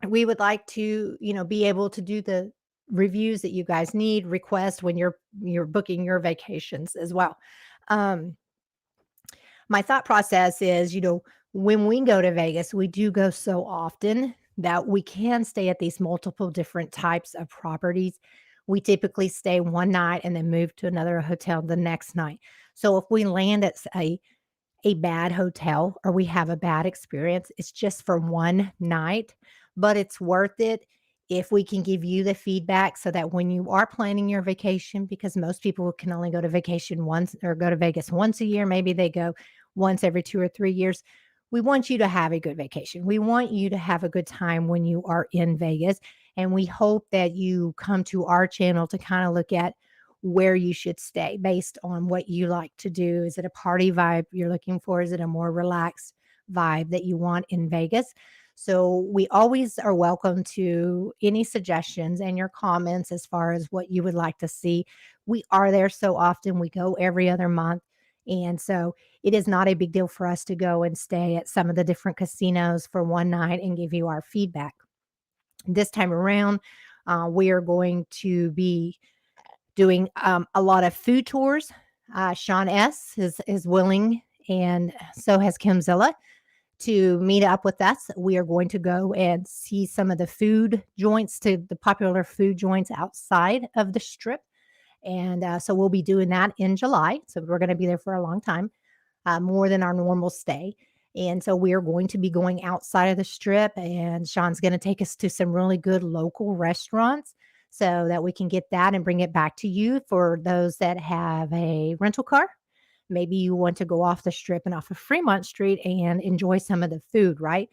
we would like to, be able to do the reviews that you guys need, request when you're booking your vacations as well. Um, my thought process is, when we go to Vegas, we do go so often that we can stay at these multiple different types of properties. We typically stay one night and then move to another hotel the next night. So if we land at a bad hotel or we have a bad experience, it's just for one night, but it's worth it if we can give you the feedback so that when you are planning your vacation, because most people can only go to vacation once or go to Vegas once a year, maybe they go once every 2 or 3 years. We want you to have a good vacation. We want you to have a good time when you are in Vegas. And we hope that you come to our channel to kind of look at where you should stay based on what you like to do. Is it a party vibe you're looking for? Is it a more relaxed vibe that you want in Vegas? So we always are welcome to any suggestions and your comments as far as what you would like to see. We are there so often. We go every other month. And so it is not a big deal for us to go and stay at some of the different casinos for one night and give you our feedback. This time around, we are going to be doing a lot of food tours. Sean S. is willing, and so has Kim Zilla, to meet up with us. We are going to go and see some of the food joints, to the popular food joints outside of the strip. And so we'll be doing that in July. So we're going to be there for a long time, more than our normal stay. And so we are going to be going outside of the strip, and Sean's going to take us to some really good local restaurants so that we can get that and bring it back to you for those that have a rental car. Maybe you want to go off the strip and off of Fremont Street and enjoy some of the food, right?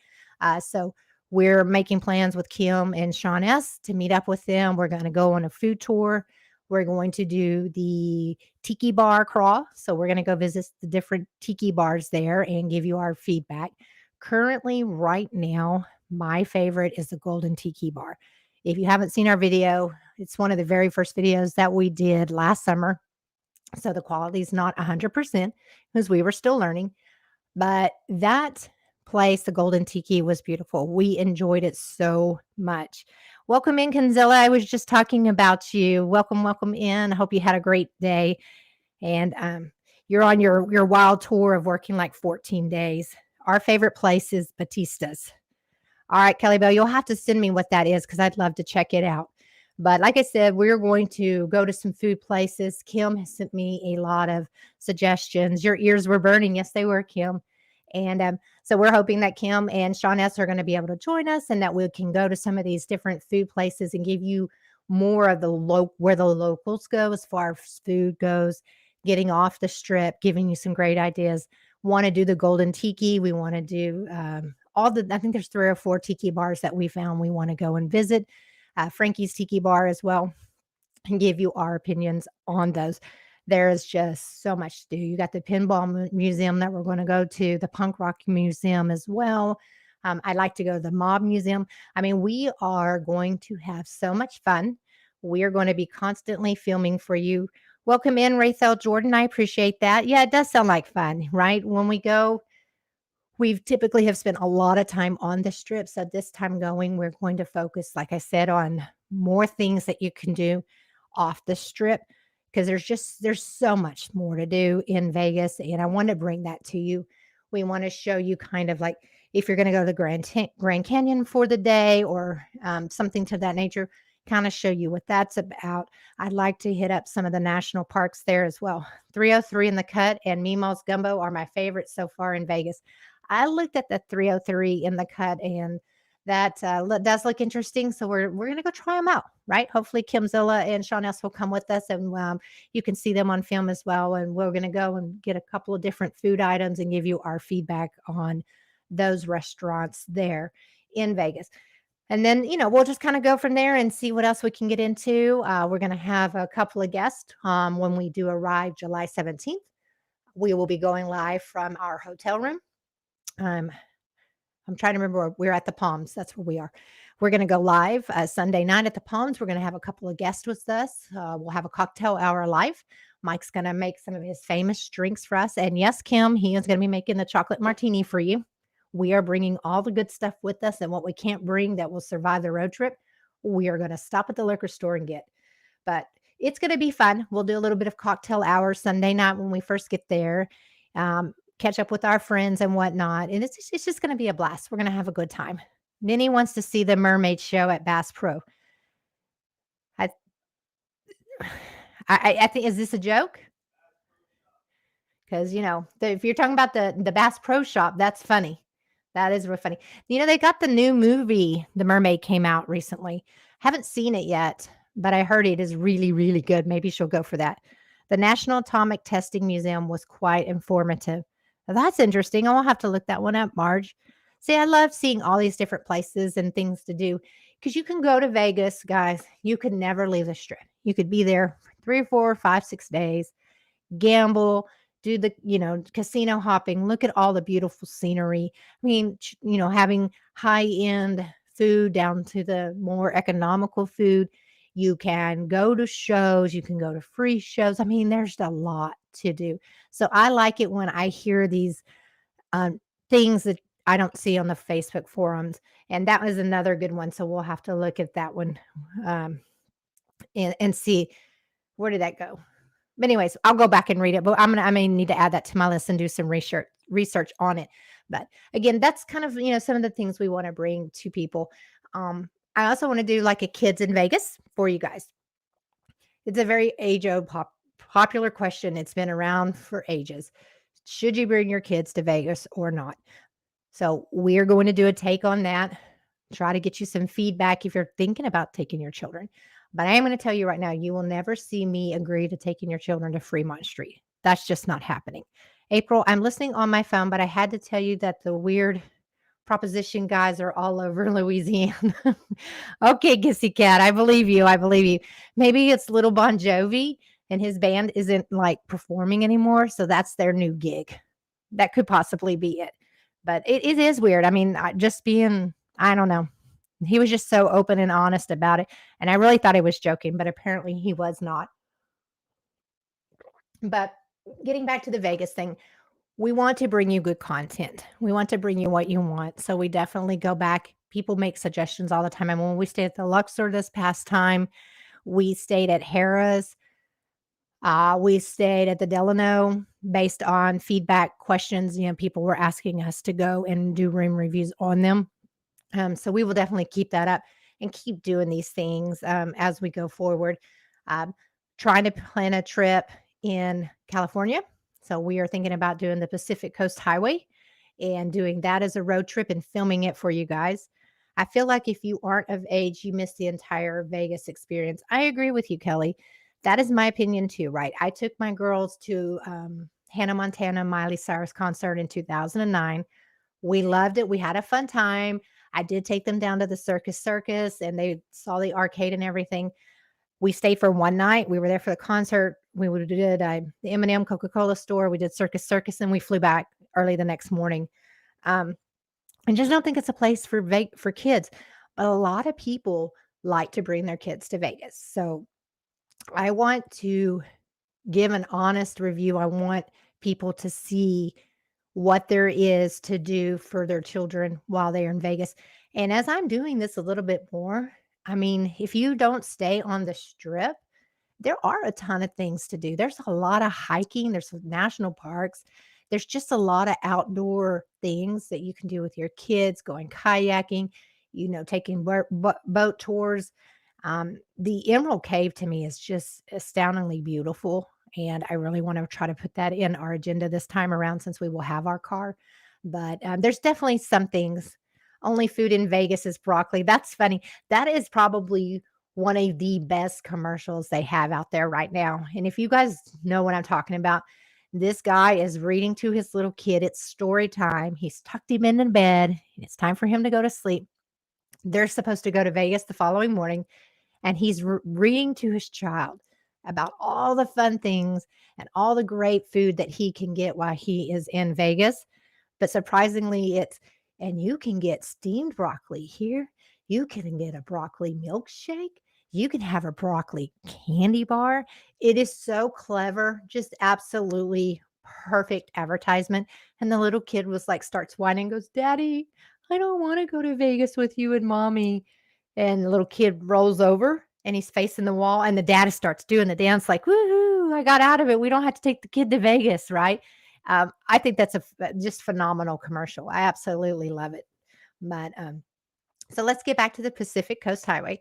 So we're making plans with Kim and Sean S. to meet up with them. We're going to go on a food tour. We're going to do the tiki bar crawl. So we're going to go visit the different tiki bars there and give you our feedback. Currently, right now, my favorite is the Golden Tiki Bar. If you haven't seen our video, it's one of the very first videos that we did last summer. So the quality is not 100% because we were still learning. But that place, the Golden Tiki, was beautiful. We enjoyed it so much. Welcome in, Kanzilla. I was just talking about you. Welcome in. I hope you had a great day. And you're on your wild tour of working like 14 days. Our favorite place is Batista's. All right, Kelly Bell, you'll have to send me what that is because I'd love to check it out. But like I said, we're going to go to some food places. Kim has sent me a lot of suggestions. Your ears were burning. Yes, they were, Kim. And so we're hoping that Kim and Sean S. are going to be able to join us and that we can go to some of these different food places and give you more of the where the locals go as far as food goes, getting off the strip, giving you some great ideas. Want to do the Golden Tiki. We want to do I think there's 3 or 4 tiki bars that we found we want to go and visit. Frankie's Tiki Bar as well, and give you our opinions on those. There's just so much to do. You got the pinball museum that we're going to go to, the punk rock museum as well. I'd like to go to the mob museum. I mean, we are going to have so much fun. We are going to be constantly filming for you. Welcome in, Raythel Jordan. I appreciate that. Yeah, it does sound like fun, right? When we go, we've typically have spent a lot of time on the strip. So this time going, we're going to focus, like I said, on more things that you can do off the strip, because there's so much more to do in Vegas. And I want to bring that to you. We want to show you kind of like, if you're going to go to the Grand Canyon for the day or something to that nature, kind of show you what that's about. I'd like to hit up some of the national parks there as well. 303 in the Cut and Meemaw's Gumbo are my favorites so far in Vegas. I looked at the 303 in the Cut, and that does look interesting. So we're going to go try them out, right? Hopefully Kim Zilla and Sean S will come with us, and you can see them on film as well. And we're going to go and get a couple of different food items and give you our feedback on those restaurants there in Vegas. And then, we'll just kind of go from there and see what else we can get into. We're going to have a couple of guests when we do arrive July 17th. We will be going live from our hotel room. I'm trying to remember. We're at the Palms. That's where we are. We're going to go live Sunday night at the Palms. We're going to have a couple of guests with us. We'll have a cocktail hour live. Mike's going to make some of his famous drinks for us. And yes, Kim, he is going to be making the chocolate martini for you. We are bringing all the good stuff with us, and what we can't bring that will survive the road trip, we are going to stop at the liquor store and get. But it's going to be fun. We'll do a little bit of cocktail hour Sunday night when we first get there. Catch up with our friends and whatnot. And it's just going to be a blast. We're going to have a good time. Minnie wants to see the mermaid show at Bass Pro. I think, is this a joke? Because, if you're talking about the Bass Pro Shop, that's funny. That is real funny. They got the new movie, The Mermaid, came out recently. Haven't seen it yet, but I heard it is really, really good. Maybe she'll go for that. The National Atomic Testing Museum was quite informative. Now, that's interesting. I'll have to look that one up, Marge. See, I love seeing all these different places and things to do, because you can go to Vegas, guys. You could never leave the strip. You could be there for 3 or 4, 5, 6 days, gamble, do the, casino hopping, look at all the beautiful scenery. I mean, having high-end food down to the more economical food. You can go to shows, you can go to free shows. I mean, there's a lot to do. So I like it when I hear these things that I don't see on the Facebook forums. And that was another good one. So we'll have to look at that one and see, where did that go? But anyways, I'll go back and read it, but I may need to add that to my list and do some research on it. But again, that's kind of, some of the things we want to bring to people. I also want to do like a kids in Vegas for you guys. It's a very age-old popular question. It's been around for ages. Should you bring your kids to Vegas or not? So we're going to do a take on that. Try to get you some feedback if you're thinking about taking your children. But I am going to tell you right now, you will never see me agree to taking your children to Fremont Street. That's just not happening. April, I'm listening on my phone, but I had to tell you that the weird proposition guys are all over Louisiana. Okay, Kissy Cat, I believe you. Maybe it's Little Bon Jovi and his band isn't like performing anymore. So that's their new gig. That could possibly be it. But it is weird. I mean, I don't know. He was just so open and honest about it. And I really thought he was joking, but apparently he was not. But getting back to the Vegas thing, we want to bring you good content. We want to bring you what you want. So we definitely go back. People make suggestions all the time. And when we stayed at the Luxor this past time, we stayed at Harrah's. We stayed at the Delano based on feedback questions. People were asking us to go and do room reviews on them. So we will definitely keep that up and keep doing these things as we go forward. Trying to plan a trip in California. So we are thinking about doing the Pacific Coast Highway and doing that as a road trip and filming it for you guys. I feel like if you aren't of age, you miss the entire Vegas experience. I agree with you, Kelly. That is my opinion too, right? I took my girls to Hannah Montana Miley Cyrus concert in 2009. We loved it. We had a fun time. I did take them down to the Circus and they saw the arcade and everything. We stayed for one night. We were there for the concert. we did the M&M Coca-Cola store. We did Circus, and we flew back early the next morning. I just don't think it's a place for kids. But a lot of people like to bring their kids to Vegas. So I want to give an honest review. I want people to see what there is to do for their children while they're in Vegas. And as I'm doing this a little bit more, I mean, if you don't stay on the strip, there are a ton of things to do. There's a lot of hiking, there's some national parks. There's just a lot of outdoor things that you can do with your kids, going kayaking, taking boat tours. The Emerald Cave to me is just astoundingly beautiful. And I really want to try to put that in our agenda this time around since we will have our car. But there's definitely some things. Only food in Vegas is broccoli. That's funny. That is probably one of the best commercials they have out there right now. And if you guys know what I'm talking about, this guy is reading to his little kid. It's story time. He's tucked him in bed, and it's time for him to go to sleep. They're supposed to go to Vegas the following morning, and he's reading to his child about all the fun things and all the great food that he can get while he is in Vegas. But surprisingly, and you can get steamed broccoli here. You can get a broccoli milkshake. You can have a broccoli candy bar. It is so clever, just absolutely perfect advertisement. And the little kid starts whining, goes, "Daddy, I don't want to go to Vegas with you and mommy." And the little kid rolls over and he's facing the wall, and the dad starts doing the dance like, "Woohoo, I got out of it. We don't have to take the kid to Vegas," right? I think that's a just phenomenal commercial. I absolutely love it. But so let's get back to the Pacific Coast Highway.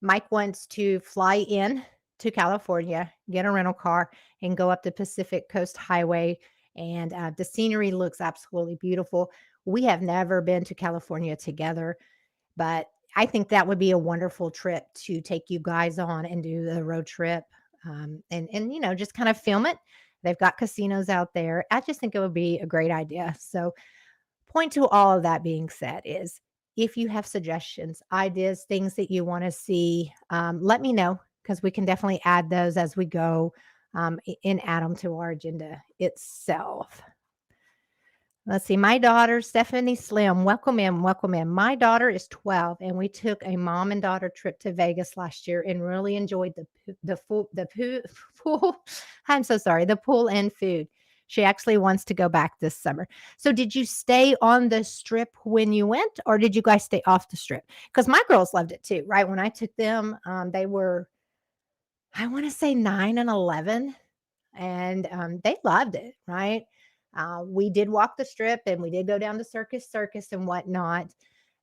Mike wants to fly in to California, get a rental car, and go up the Pacific Coast Highway. And the scenery looks absolutely beautiful. We have never been to California together, but I think that would be a wonderful trip to take you guys on and do the road trip, and just kind of film it. They've got casinos out there. I just think it would be a great idea. So, point to all of that being said is, if you have suggestions, ideas, things that you want to see, let me know, because we can definitely add those as we go, and add them to our agenda itself. Let's see. My daughter, Stephanie Slim, welcome in, welcome in. My daughter is 12, and we took a mom and daughter trip to Vegas last year and really enjoyed the pool. I'm so sorry, the pool and food. She actually wants to go back this summer. So did you stay on the strip when you went, or did you guys stay off the strip? Because my girls loved it too, right? When I took them, they were, I want to say 9 and 11, and they loved it, right? We did walk the strip, and we did go down to Circus and whatnot.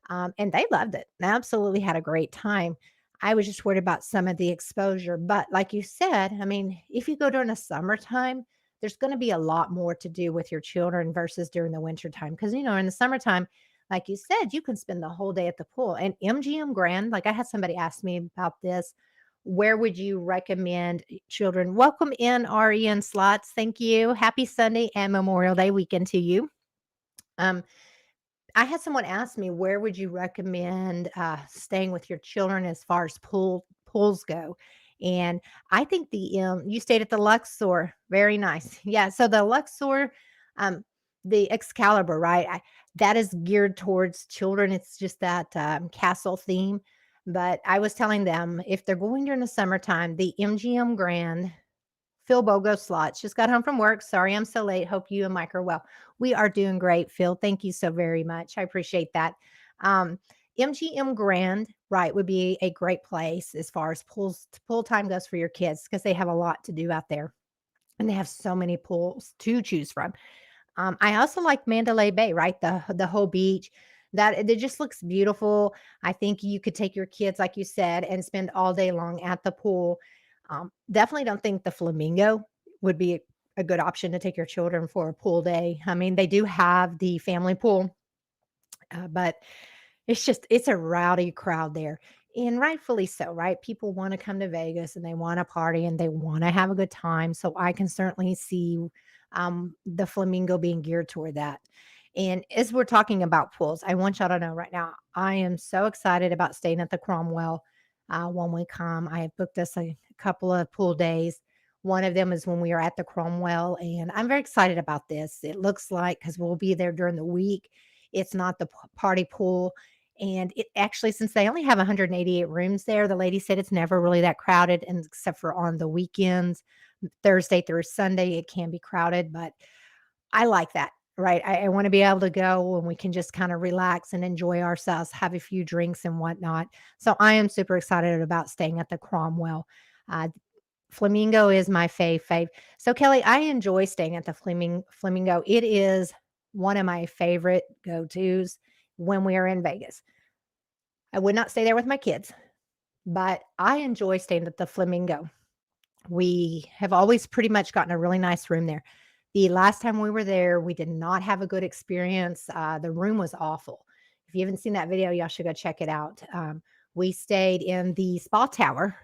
And they loved it. They absolutely had a great time. I was just worried about some of the exposure. But like you said, I mean, if you go during the summertime, there's going to be a lot more to do with your children versus during the wintertime. Because, in the summertime, like you said, you can spend the whole day at the pool. And MGM Grand, like I had somebody ask me about this. Where would you recommend children? Welcome in, REN Slots. Thank you. Happy Sunday and Memorial Day weekend to you. I had someone ask me, where would you recommend staying with your children as far as pools go? And I think you stayed at the Luxor. Very nice. Yeah. So the Luxor, the Excalibur, right? That is geared towards children. It's just that castle theme. But I was telling them, if they're going during the summertime, the MGM Grand, Phil Bogo Slots just got home from work. Sorry, I'm so late. Hope you and Mike are well. We are doing great, Phil. Thank you so very much. I appreciate that. MGM Grand, right, would be a great place as far as pool time goes for your kids, because they have a lot to do out there, and they have so many pools to choose from. I also like Mandalay Bay, right? The whole beach. That it just looks beautiful. I think you could take your kids, like you said, and spend all day long at the pool. Definitely don't think the Flamingo would be a good option to take your children for a pool day. I mean, they do have the family pool, but it's a rowdy crowd there. And rightfully so, right? People want to come to Vegas, and they want to party, and they want to have a good time. So I can certainly see the Flamingo being geared toward that. And as we're talking about pools, I want y'all to know right now, I am so excited about staying at the Cromwell when we come. I have booked us a couple of pool days. One of them is when we are at the Cromwell, and I'm very excited about this. It looks like, because we'll be there during the week, it's not the party pool. And it actually, since they only have 188 rooms there, the lady said it's never really that crowded, and except for on the weekends, Thursday through Sunday, it can be crowded, but I like that. Right. I want to be able to go and we can just kind of relax and enjoy ourselves, have a few drinks and whatnot. So I am super excited about staying at the Cromwell. Uh, Flamingo is my fave. So Kelly, I enjoy staying at the Flamingo. It is one of my favorite go-tos when we are in Vegas. I would not stay there with my kids, but I enjoy staying at the Flamingo. We have always pretty much gotten a really nice room there. The last time we were there, we did not have a good experience. The room was awful. If you haven't seen that video, y'all should go check it out. We stayed in the spa tower,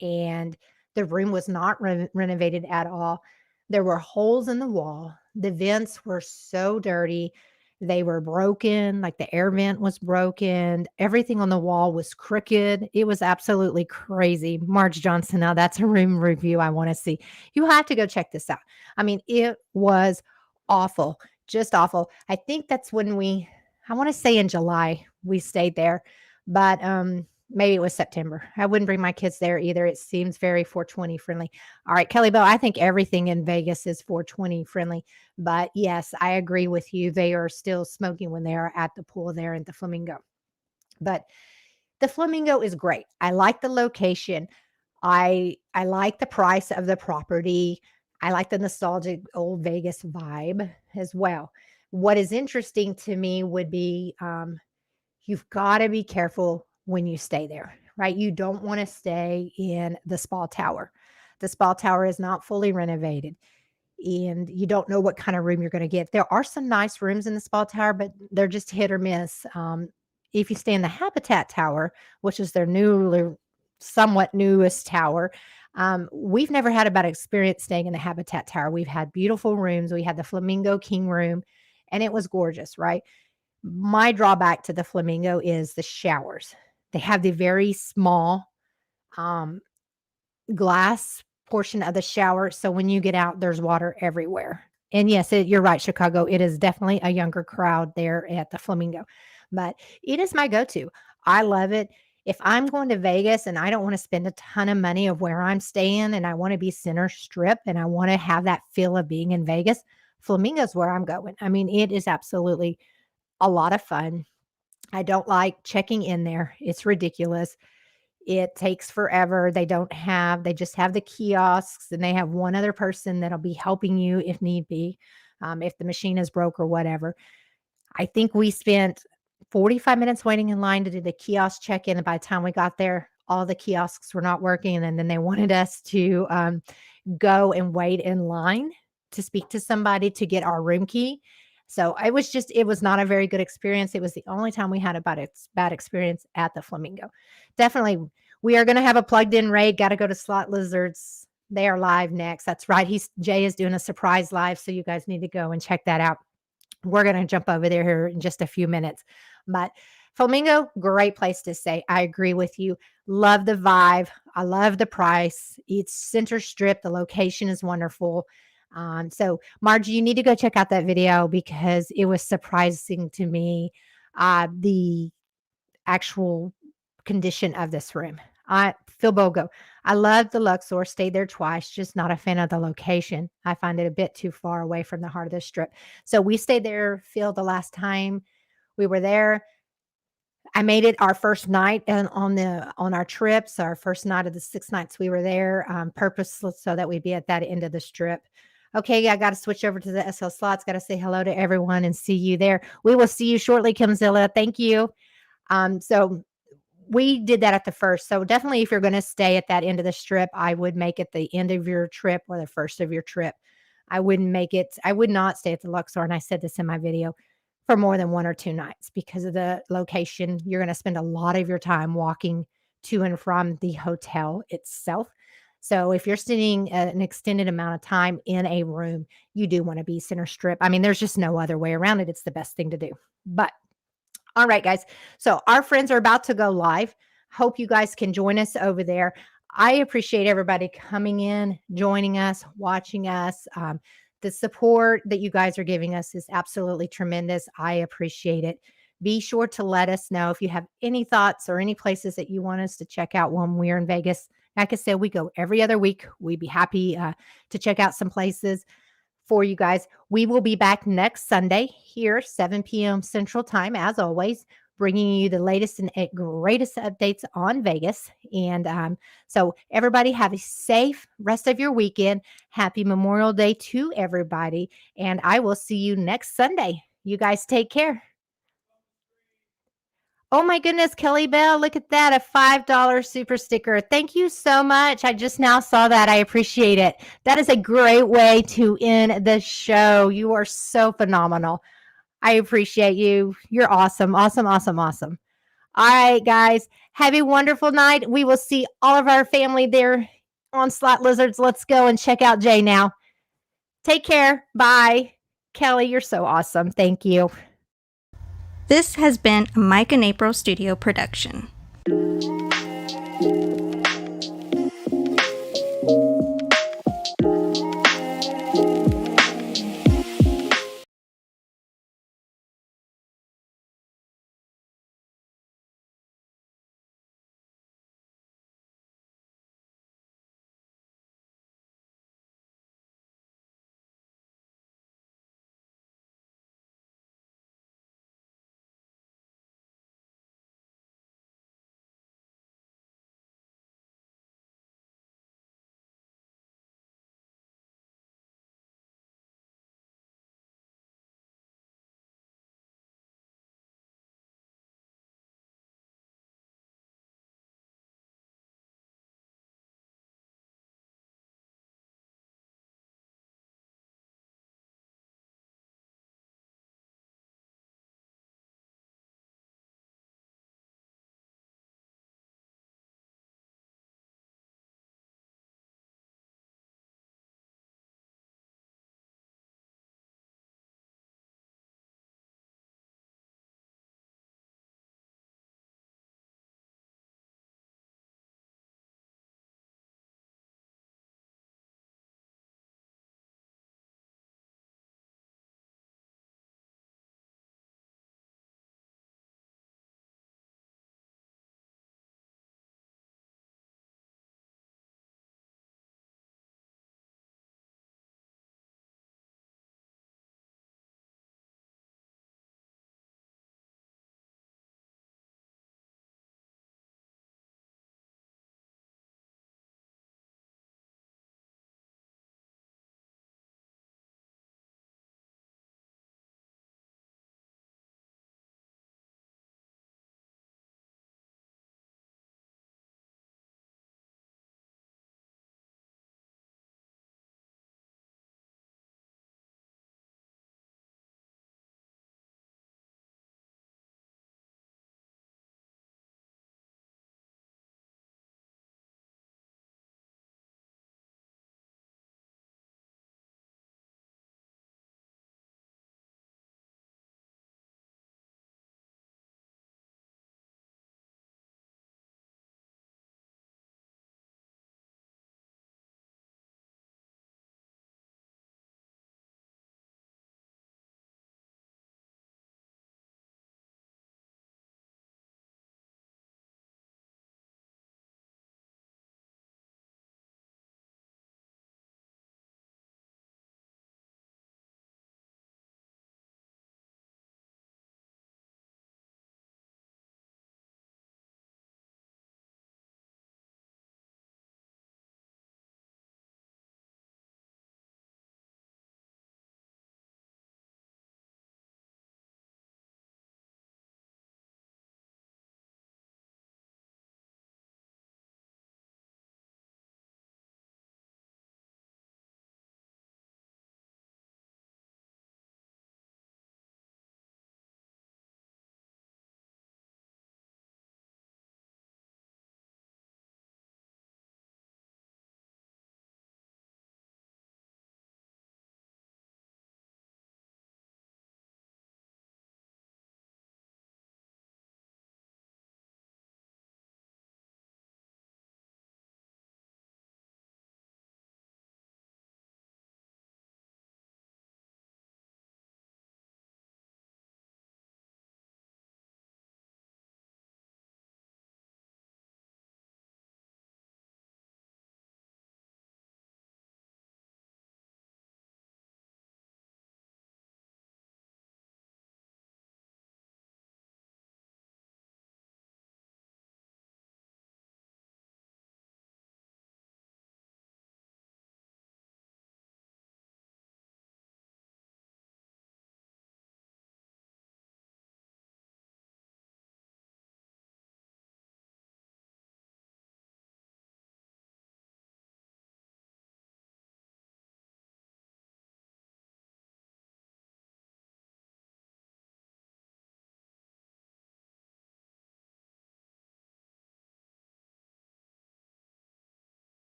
and the room was not renovated at all. There were holes in the wall. The vents were so dirty. They were broken, like the air vent was broken. Everything on the wall was crooked. It was absolutely crazy. Marge Johnson, now that's a room review I want to see. You have to go check this out. I mean, it was awful, just awful. I think that's when I want to say in July, we stayed there, but maybe it was September. I wouldn't bring my kids there either. It seems very 420 friendly. All right, Kelly Bell, I think everything in Vegas is 420 friendly. But yes, I agree with you. They are still smoking when they are at the pool there at the Flamingo. But the Flamingo is great. I like the location. I like the price of the property. I like the nostalgic old Vegas vibe as well. What is interesting to me would be you've got to be careful when you stay there, right? You don't want to stay in the spa tower. The spa tower is not fully renovated, and you don't know what kind of room you're going to get. There are some nice rooms in the spa tower, but they're just hit or miss. If you stay in the Habitat Tower, which is their somewhat newest tower, we've never had a bad experience staying in the Habitat Tower. We've had beautiful rooms. We had the Flamingo King room, and it was gorgeous, right? My drawback to the Flamingo is the showers. They have the very small glass portion of the shower. So when you get out, there's water everywhere. And yes, you're right, Chicago. It is definitely a younger crowd there at the Flamingo, but it is my go-to. I love it. If I'm going to Vegas and I don't want to spend a ton of money of where I'm staying and I want to be center strip and I want to have that feel of being in Vegas, Flamingo's where I'm going. I mean, it is absolutely a lot of fun. I don't like checking in there. It's ridiculous. It takes forever. They just have the kiosks, and they have one other person that'll be helping you if need be, if the machine is broke or whatever. I think we spent 45 minutes waiting in line to do the kiosk check-in. And by the time we got there, all the kiosks were not working. And then they wanted us to go and wait in line to speak to somebody to get our room key. So it was not a very good experience. It was the only time we had a bad experience at the Flamingo. Definitely, we are going to have a plugged in raid. Got to go to Slot Lizards. They are live next. That's right. Jay is doing a surprise live. So you guys need to go and check that out. We're going to jump over there here in just a few minutes. But Flamingo, great place to stay. I agree with you. Love the vibe. I love the price. It's center strip. The location is wonderful. So Margie, you need to go check out that video because it was surprising to me, the actual condition of this room. Phil Bogo, I love the Luxor, stayed there twice, just not a fan of the location. I find it a bit too far away from the heart of the strip. So we stayed there, Phil, the last time we were there. I made it our first night on our trips, our first night of the 6 nights we were there, purposely so that we'd be at that end of the strip. Okay, I got to switch over to the SL slots. Got to say hello to everyone and see you there. We will see you shortly, Kimzilla. Thank you. So we did that at the first. So definitely if you're going to stay at that end of the strip, I would make it the end of your trip or the first of your trip. I would not stay at the Luxor. And I said this in my video, for more than 1 or 2 nights because of the location. You're going to spend a lot of your time walking to and from the hotel itself. So if you're spending an extended amount of time in a room, you do want to be center strip. I mean, there's just no other way around it. It's the best thing to do. But all right, guys. So our friends are about to go live. Hope you guys can join us over there. I appreciate everybody coming in, joining us, watching us. The support that you guys are giving us is absolutely tremendous. I appreciate it. Be sure to let us know if you have any thoughts or any places that you want us to check out when we're in Vegas. Like I said, we go every other week. We'd be happy to check out some places for you guys. We will be back next Sunday here, 7 p.m. Central Time, as always, bringing you the latest and greatest updates on Vegas. And so everybody have a safe rest of your weekend. Happy Memorial Day to everybody. And I will see you next Sunday. You guys take care. Oh my goodness, Kelly Bell, look at that, a $5 super sticker. Thank you so much. I just now saw that. I appreciate it. That is a great way to end the show. You are so phenomenal. I appreciate you. You're awesome, awesome, awesome, awesome. All right, guys, have a wonderful night. We will see all of our family there on Slot Lizards. Let's go and check out Jay now. Take care. Bye. Kelly, you're so awesome. Thank you. This has been a Mike and April studio production.